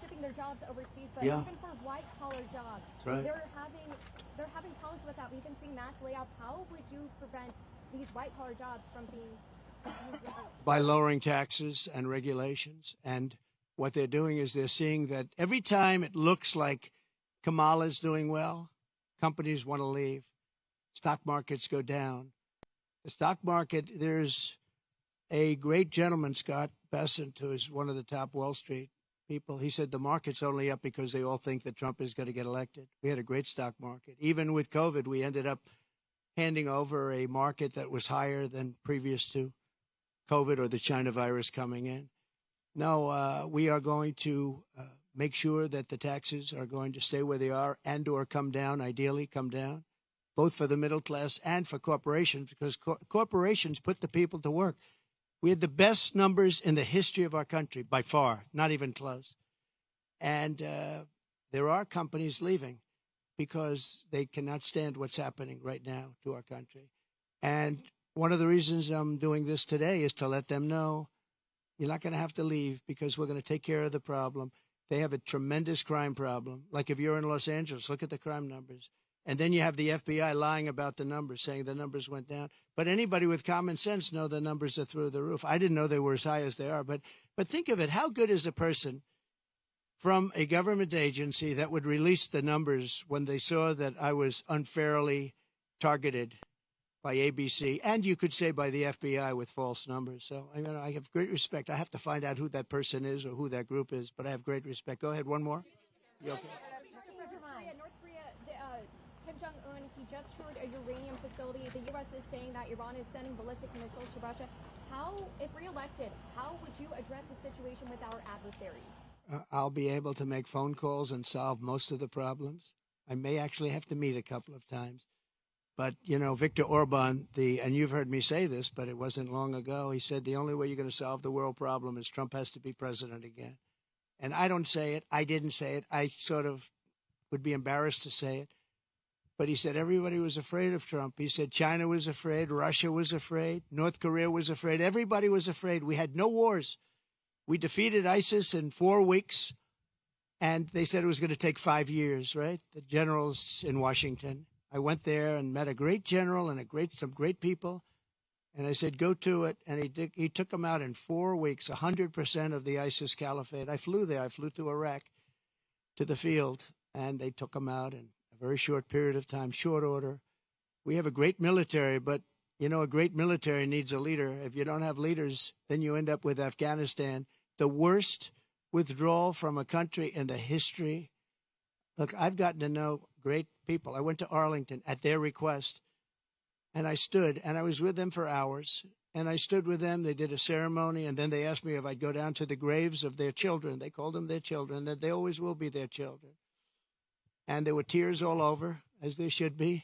shipping their jobs overseas, but Yeah. even for white-collar jobs, Right. they're having problems with that. We've been seeing mass layoffs. How would you prevent these white-collar jobs from being By lowering taxes and regulations. And what they're doing is they're seeing that every time it looks like Kamala's doing well, companies want to leave. Stock markets go down. The stock market, there's a great gentleman, Scott Bessent, who is one of the top Wall Street people. He said the market's only up because they all think that Trump is going to get elected. We had a great stock market. Even with COVID, we ended up handing over a market that was higher than previous to COVID or the China virus coming in. No, we are going to make sure that the taxes are going to stay where they are and or come down, ideally come down, both for the middle class and for corporations, because corporations put the people to work. We had the best numbers in the history of our country, by far, not even close. And there are companies leaving because they cannot stand what's happening right now to our country. And one of the reasons I'm doing this today is to let them know you're not going to have to leave because we're going to take care of the problem. They have a tremendous crime problem. Like if you're in Los Angeles, look at the crime numbers. And then you have the FBI lying about the numbers, saying the numbers went down. But anybody with common sense know the numbers are through the roof. I didn't know they were as high as they are. But think of it. How good is a person from a government agency that would release the numbers when they saw that I was unfairly targeted by ABC, and you could say by the FBI with false numbers. So I have great respect. I have to find out who that person is or who that group is, but I have great respect. Go ahead, one more. You okay? North Korea, Kim Jong-un, he just toured a uranium facility. The U.S. is saying that Iran is sending ballistic missiles to Russia. How, if reelected, how would you address the situation with our adversaries? I'll be able to make phone calls and solve most of the problems. I may actually have to meet a couple of times. But, you know, Viktor Orban, and you've heard me say this, but it wasn't long ago, he said the only way you're going to solve the world problem is Trump has to be president again. And I don't say it. I didn't say it. I sort of would be embarrassed to say it. But he said everybody was afraid of Trump. He said China was afraid. Russia was afraid. North Korea was afraid. Everybody was afraid. We had no wars. We defeated ISIS in 4 weeks. And they said it was going to take 5 years, right? The generals in Washington. I went there and met a great general and some great people. And I said, go to it. And he took them out in 4 weeks, 100% of the ISIS caliphate. I flew there. I flew to Iraq, to the field, and they took them out in a very short period of time, short order. We have a great military, but, you know, a great military needs a leader. If you don't have leaders, then you end up with Afghanistan, the worst withdrawal from a country in the history. Look, I've gotten to know great people. I went to Arlington at their request, and I stood, and I was with them for hours. And I stood with them. They did a ceremony, and then they asked me if I'd go down to the graves of their children. They called them their children, that they always will be their children. And there were tears all over, as there should be.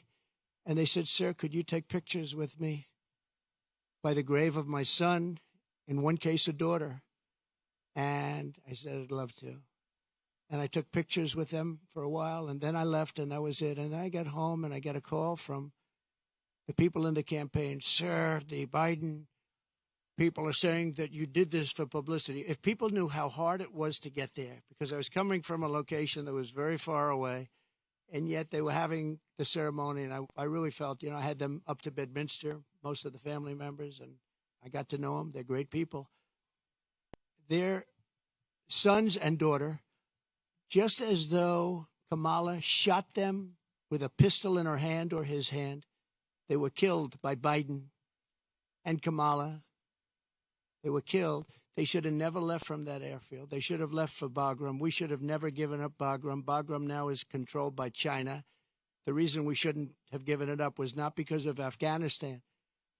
And they said, "Sir, could you take pictures with me by the grave of my son, in one case a daughter?" And I said, "I'd love to." And I took pictures with them for a while, and then I left, and that was it. And I got home, and I got a call from the people in the campaign. "Sir, the Biden people are saying that you did this for publicity." If people knew how hard it was to get there, because I was coming from a location that was very far away, and yet they were having the ceremony, and I really felt, I had them up to Bedminster, most of the family members, and I got to know them. They're great people. Their sons and daughter, just as though Kamala shot them with a pistol in her hand or his hand, they were killed by Biden and Kamala. They were killed. They should have never left from that airfield. They should have left for Bagram. We should have never given up Bagram. Bagram now is controlled by China. The reason we shouldn't have given it up was not because of Afghanistan.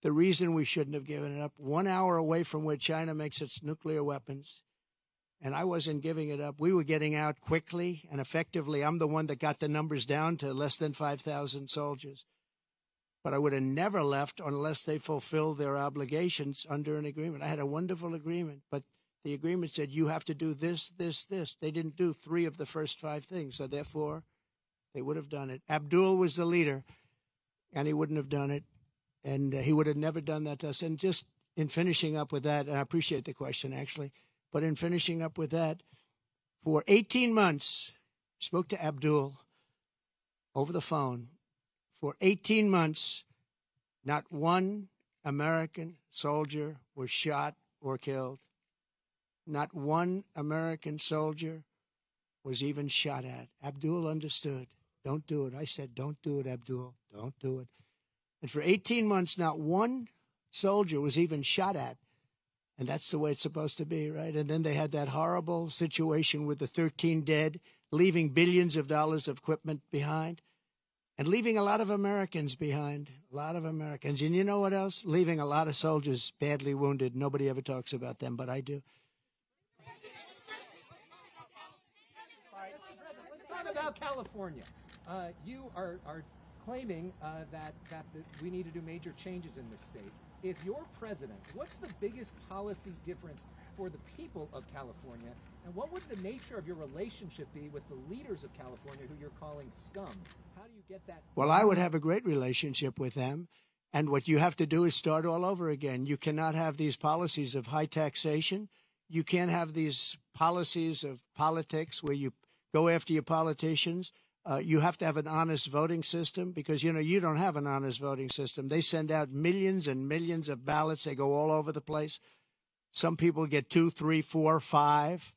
The reason we shouldn't have given it up, 1 hour away from where China makes its nuclear weapons, and I wasn't giving it up. We were getting out quickly and effectively. I'm the one that got the numbers down to less than 5,000 soldiers. But I would have never left unless they fulfilled their obligations under an agreement. I had a wonderful agreement, but the agreement said you have to do this, this, this. They didn't do 3 of the first 5 things, so therefore they would have done it. Abdul was the leader, and he wouldn't have done it, and he would have never done that to us. And just in finishing up with that, and I appreciate the question, actually, but in finishing up with that, for 18 months, spoke to Abdul over the phone. For 18 months, not one American soldier was shot or killed. Not one American soldier was even shot at. Abdul understood. Don't do it. I said, don't do it, Abdul. Don't do it. And for 18 months, not one soldier was even shot at. And that's the way it's supposed to be, right? And then they had that horrible situation with the 13 dead, leaving billions of dollars of equipment behind. And leaving a lot of Americans behind, a lot of Americans. And you know what else? Leaving a lot of soldiers badly wounded. Nobody ever talks about them, but I do. Let's talk about California. You are claiming that we need to do major changes in this state. If you're president, what's the biggest policy difference for the people of California? And what would the nature of your relationship be with the leaders of California who you're calling scum? How do you get that? Well, I would have a great relationship with them. And what you have to do is start all over again. You cannot have these policies of high taxation. You can't have these policies of politics where you go after your politicians. You have to have an honest voting system because, you don't have an honest voting system. They send out millions and millions of ballots. They go all over the place. Some people get 2, 3, 4, 5.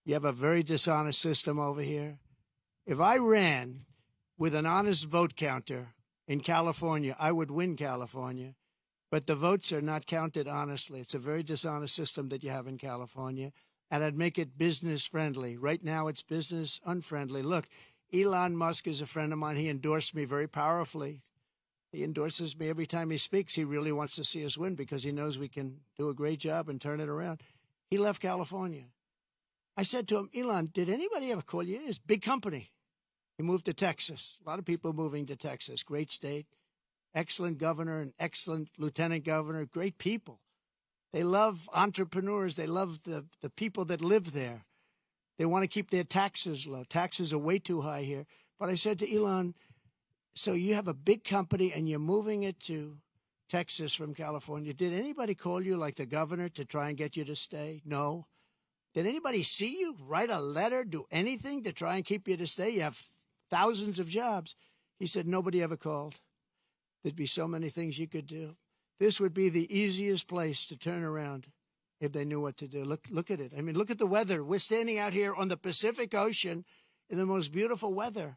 You have a very dishonest system over here. If I ran with an honest vote counter in California, I would win California. But the votes are not counted honestly. It's a very dishonest system that you have in California. And I'd make it business friendly. Right now, it's business unfriendly. Look, Elon Musk is a friend of mine. He endorsed me very powerfully. He endorses me every time he speaks. He really wants to see us win because he knows we can do a great job and turn it around. He left California. I said to him, Elon, did anybody ever call you? It's a big company. He moved to Texas. A lot of people moving to Texas. Great state. Excellent governor and excellent lieutenant governor. Great people. They love entrepreneurs. They love the people that live there. They want to keep their taxes low. Taxes are way too high here. But I said to Elon, so you have a big company and you're moving it to Texas from California. Did anybody call you, like the governor, to try and get you to stay? No. Did anybody see you, write a letter, do anything to try and keep you to stay? You have thousands of jobs. He said, nobody ever called. There'd be so many things you could do. This would be the easiest place to turn around if they knew what to do. Look at it. I mean, look at the weather. We're standing out here on the Pacific Ocean in the most beautiful weather.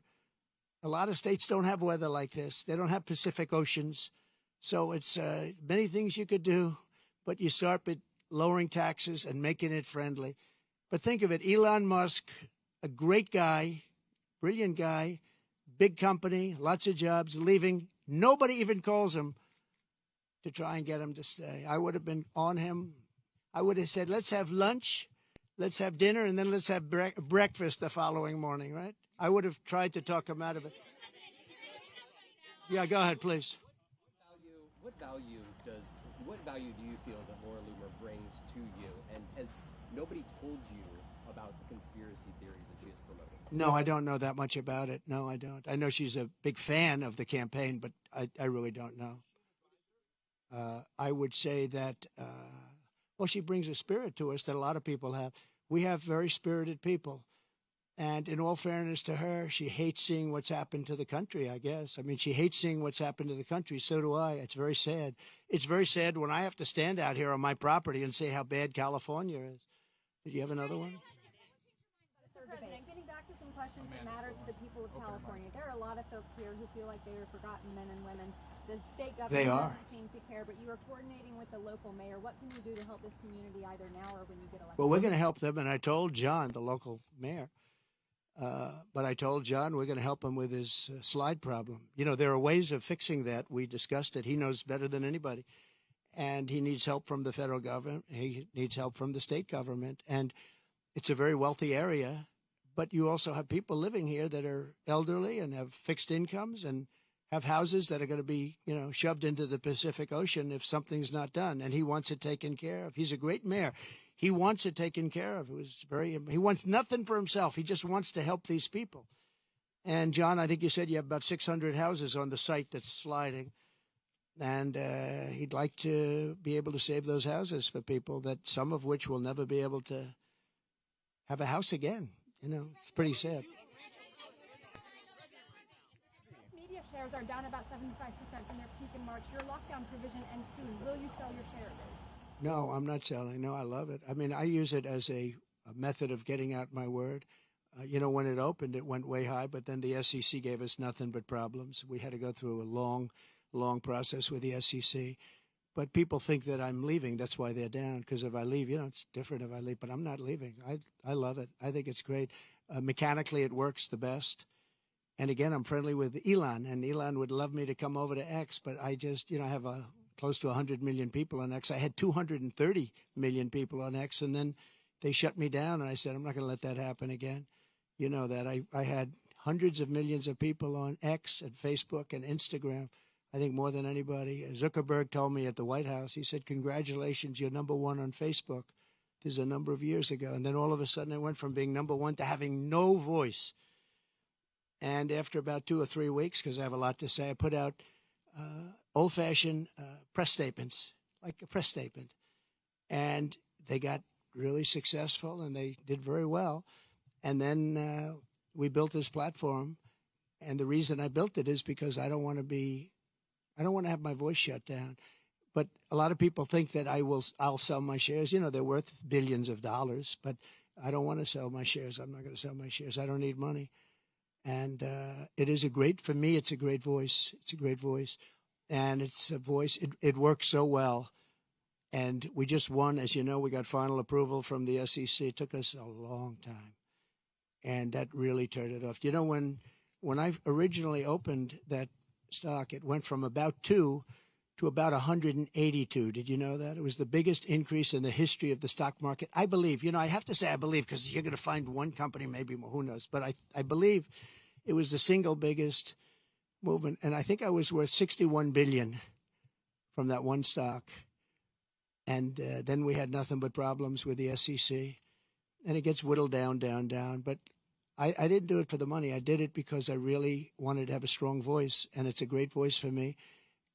A lot of states don't have weather like this. They don't have Pacific Oceans. So it's many things you could do, but you start with lowering taxes and making it friendly. But think of it, Elon Musk, a great guy, brilliant guy, big company, lots of jobs, leaving. Nobody even calls him to try and get him to stay. I would have been on him. I would have said, let's have lunch, let's have dinner, and then let's have breakfast the following morning, right? I would have tried to talk him out of it. Yeah, go ahead, please. What value do you feel that Laura Loomer brings to you? And has nobody told you about the conspiracy theories that she is promoting? No, I don't know that much about it. No, I don't. I know she's a big fan of the campaign, but I really don't know. I would say that, well, she brings a spirit to us that a lot of people have. We have very spirited people. And in all fairness to her, she hates seeing what's happened to the country, I guess. I mean, she hates seeing what's happened to the country. So do I. It's very sad. It's very sad when I have to stand out here on my property and say how bad California is. Did you have another one? Mr. President, getting back to some questions that matter to the people of California. There are a lot of folks here who feel like they are forgotten men and women. The state government doesn't seem to care, but you are coordinating with the local mayor. What can you do to help this community either now or when you get elected? Well, we're going to help them, and I told John, the local mayor, but I told John we're going to help him with his slide problem. You know, there are ways of fixing that. We discussed it. He knows better than anybody. And he needs help from the federal government. He needs help from the state government. And it's a very wealthy area. But you also have people living here that are elderly and have fixed incomes and have houses that are going to be, you know, shoved into the Pacific Ocean if something's not done. And he wants it taken care of. He's a great mayor. He wants it taken care of. He wants nothing for himself. He just wants to help these people. And, John, I think you said you have about 600 houses on the site that's sliding. And he'd like to be able to save those houses for people, that some of which will never be able to have a house again. You know, it's pretty sad. Media shares are down about 75% from their peak in March. Your lockdown provision ends soon. Will you sell your shares? No, I'm not selling. No, I love it. I mean, I use it as a method of getting out my word. You know, when it opened, it went way high, but then the SEC gave us nothing but problems. We had to go through a long process with the SEC. But people think that I'm leaving. That's why they're down, because if I leave, you know, it's different if I leave. But I'm not leaving. I love it. I think it's great. Mechanically, it works the best. And again, I'm friendly with Elon, and Elon would love me to come over to X, but I just, you know, I have close to 100 million people on X. I had 230 million people on X, and then they shut me down, and I said, I'm not going to let that happen again. You know that. I had hundreds of millions of people on X and Facebook and Instagram, I think more than anybody. Zuckerberg told me at the White House, he said, congratulations, you're number one on Facebook. This is a number of years ago. And then all of a sudden I went from being number one to having no voice. And after about 2 or 3 weeks, because I have a lot to say, I put out old-fashioned press statements, like a press statement. And they got really successful, and they did very well. And then we built this platform. And the reason I built it is because I don't want to have my voice shut down. But a lot of people think that I'll sell my shares. You know, they're worth billions of dollars, but I don't want to sell my shares. I'm not going to sell my shares. I don't need money. And it is for me, it's a great voice. It's a great voice. And it's a voice, it works so well. And we just won, as you know, we got final approval from the SEC. It took us a long time. And that really turned it off. You know, when I originally opened that stock, it went from about 2 to about 182. Did you know that? It was the biggest increase in the history of the stock market. I believe, you know, I have to say I believe, because you're going to find one company, maybe more, who knows. But I believe it was the single biggest movement. And I think I was worth $61 billion from that one stock. And then we had nothing but problems with the SEC. And it gets whittled down. But I didn't do it for the money. I did it because I really wanted to have a strong voice, and it's a great voice for me.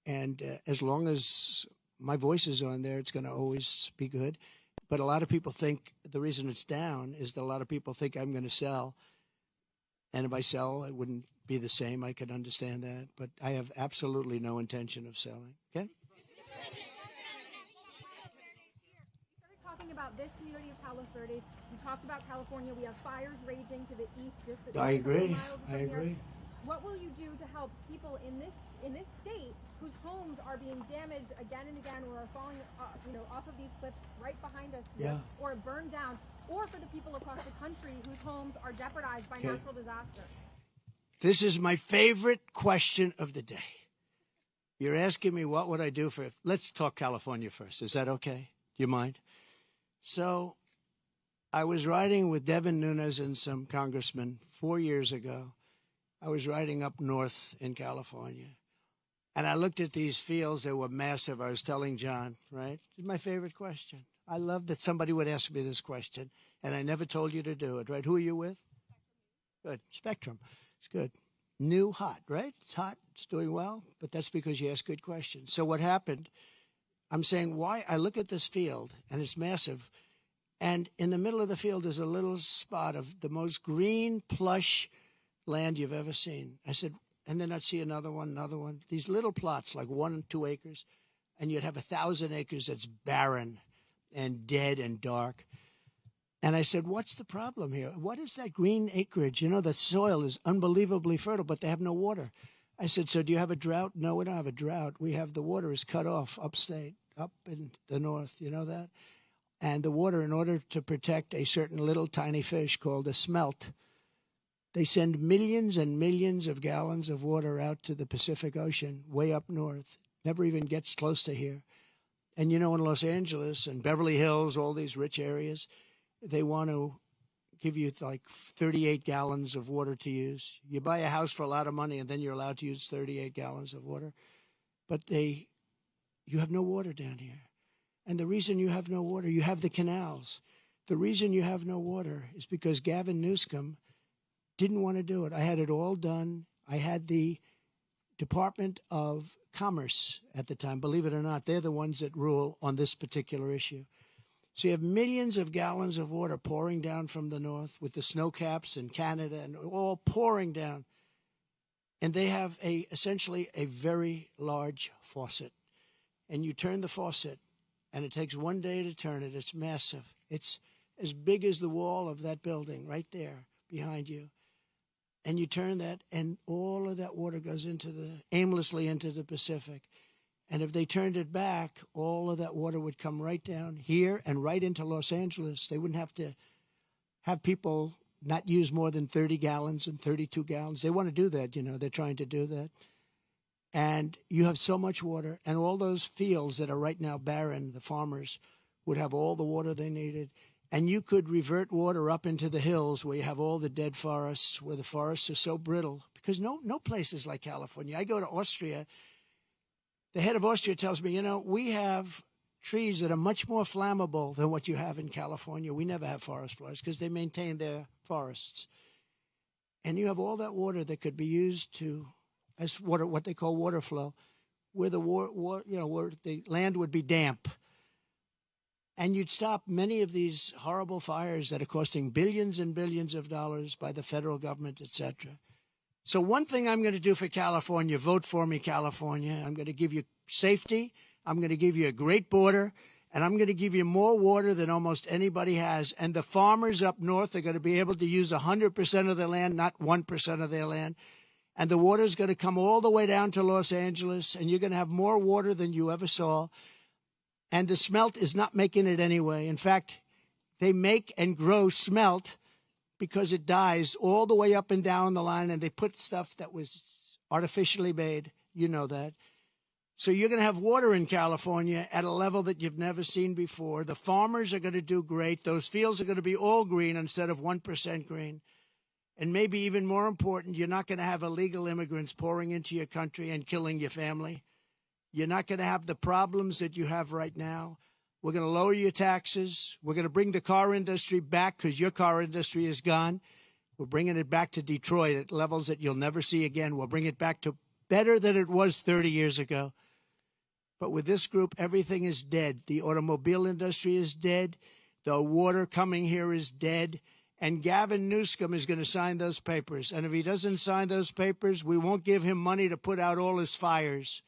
And as long as my voice is on there, it's going to always be good. But a lot of people think the reason it's down is that a lot of people think I'm going to sell. And if I sell, it wouldn't be the same. I could understand that. But I have absolutely no intention of selling. Okay? About this community of Palos Verdes. You talked about California. We have fires raging to the east. Just I agree. I agree. What will you do to help people in this state whose homes are being damaged again and again, or are falling, off of these cliffs right behind us, or burned down, or for the people across the country whose homes are jeopardized by Okay. natural disaster? This is my favorite question of the day. You're asking me what would I do for, let's talk California first. Is that okay? Do you mind? So I was riding with Devin Nunes and some congressmen 4 years ago. I was riding up north in California. And I looked at these fields. They were massive. I was telling John, right? It's my favorite question. I love that somebody would ask me this question. And I never told you to do it, right? Who are you with? Good. Spectrum. It's good. New, hot, right? It's hot. It's doing well. But that's because you ask good questions. So what happened, I'm saying why I look at this field, and it's massive. And in the middle of the field is a little spot of the most green, plush land you've ever seen. I said, and then I'd see another one. These little plots, like 1 and 2 acres, and you'd have 1,000 acres that's barren and dead and dark. And I said, what's the problem here? What is that green acreage? You know, the soil is unbelievably fertile, but they have no water. I said, so do you have a drought? No, we don't have a drought. We have the water is cut off upstate, up in the north. You know that? And the water, in order to protect a certain little tiny fish called a smelt, they send millions and millions of gallons of water out to the Pacific Ocean, way up north. Never even gets close to here. And, you know, in Los Angeles and Beverly Hills, all these rich areas, they want to give you like 38 gallons of water to use. You buy a house for a lot of money, and then you're allowed to use 38 gallons of water. But you have no water down here. And the reason you have no water, you have the canals. The reason you have no water is because Gavin Newsom didn't want to do it. I had it all done. I had the Department of Commerce at the time. Believe it or not, they're the ones that rule on this particular issue. So you have millions of gallons of water pouring down from the north with the snow caps in Canada and all pouring down. And they have essentially a very large faucet. And you turn the faucet, and it takes 1 day to turn it. It's massive. It's as big as the wall of that building right there behind you. And you turn that, and all of that water goes aimlessly into the Pacific. And if they turned it back, all of that water would come right down here and right into Los Angeles. They wouldn't have to have people not use more than 30 gallons and 32 gallons. They want to do that, you know. They're trying to do that. And you have so much water, and all those fields that are right now barren, the farmers would have all the water they needed. And you could revert water up into the hills where you have all the dead forests, where the forests are so brittle. Because no place is like California. I go to Austria. The head of Austria tells me, you know, we have trees that are much more flammable than what you have in California. We never have forest fires because they maintain their forests. And you have all that water that could be used as water, what they call water flow, where where the land would be damp. And you'd stop many of these horrible fires that are costing billions and billions of dollars by the federal government, et cetera. So one thing I'm going to do for California, vote for me, California. I'm going to give you safety. I'm going to give you a great border. And I'm going to give you more water than almost anybody has. And the farmers up north are going to be able to use 100% of their land, not 1% of their land. And the water is going to come all the way down to Los Angeles. And you're going to have more water than you ever saw. And the smelt is not making it anyway. In fact, they make and grow smelt because it dies all the way up and down the line, and they put stuff that was artificially made. You know that. So you're going to have water in California at a level that you've never seen before. The farmers are going to do great. Those fields are going to be all green instead of 1% green. And maybe even more important, you're not going to have illegal immigrants pouring into your country and killing your family. You're not going to have the problems that you have right now. We're going to lower your taxes. We're going to bring the car industry back because your car industry is gone. We're bringing it back to Detroit at levels that you'll never see again. We'll bring it back to better than it was 30 years ago. But with this group, everything is dead. The automobile industry is dead. The water coming here is dead. And Gavin Newsom is going to sign those papers. And if he doesn't sign those papers, we won't give him money to put out all his fires.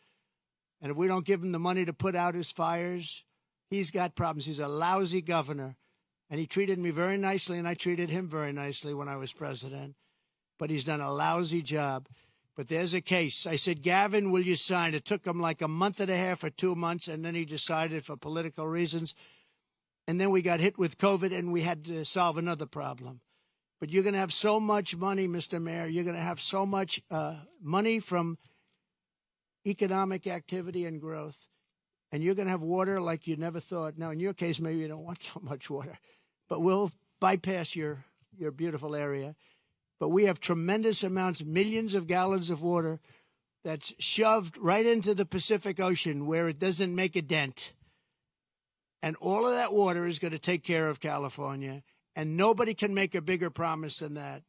And if we don't give him the money to put out his fires, he's got problems. He's a lousy governor. And he treated me very nicely, and I treated him very nicely when I was president. But he's done a lousy job. But there's a case. I said, Gavin, will you sign? It took him like a month and a half or 2 months, and then he decided for political reasons. and then we got hit with COVID, and we had to solve another problem. But you're going to have so much money, Mr. Mayor. You're going to have so much money from economic activity and growth, and you're going to have water like you never thought. Now, in your case, maybe you don't want so much water, but we'll bypass your beautiful area. But we have tremendous amounts, millions of gallons of water that's shoved right into the Pacific Ocean where it doesn't make a dent. And all of that water is going to take care of California, and nobody can make a bigger promise than that.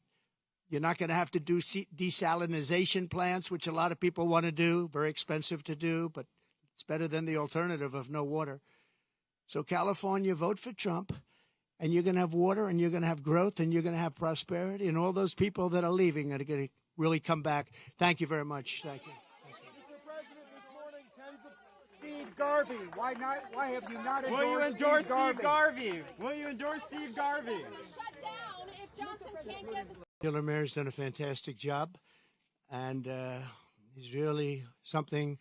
You're not going to have to do desalination plants, which a lot of people want to do, very expensive to do, but it's better than the alternative of no water. So California, vote for Trump, and you're going to have water, and you're going to have growth, and you're going to have prosperity, and all those people that are leaving are going to really come back. Thank you very much. Thank you. Mr. President, this morning, tens of Steve Garvey. Why not? Why have you not endorsed Will you endorse Steve Garvey? Will you endorse Steve Garvey? Shut down if Johnson can't get the Killer Mayor's done a fantastic job, and he's really something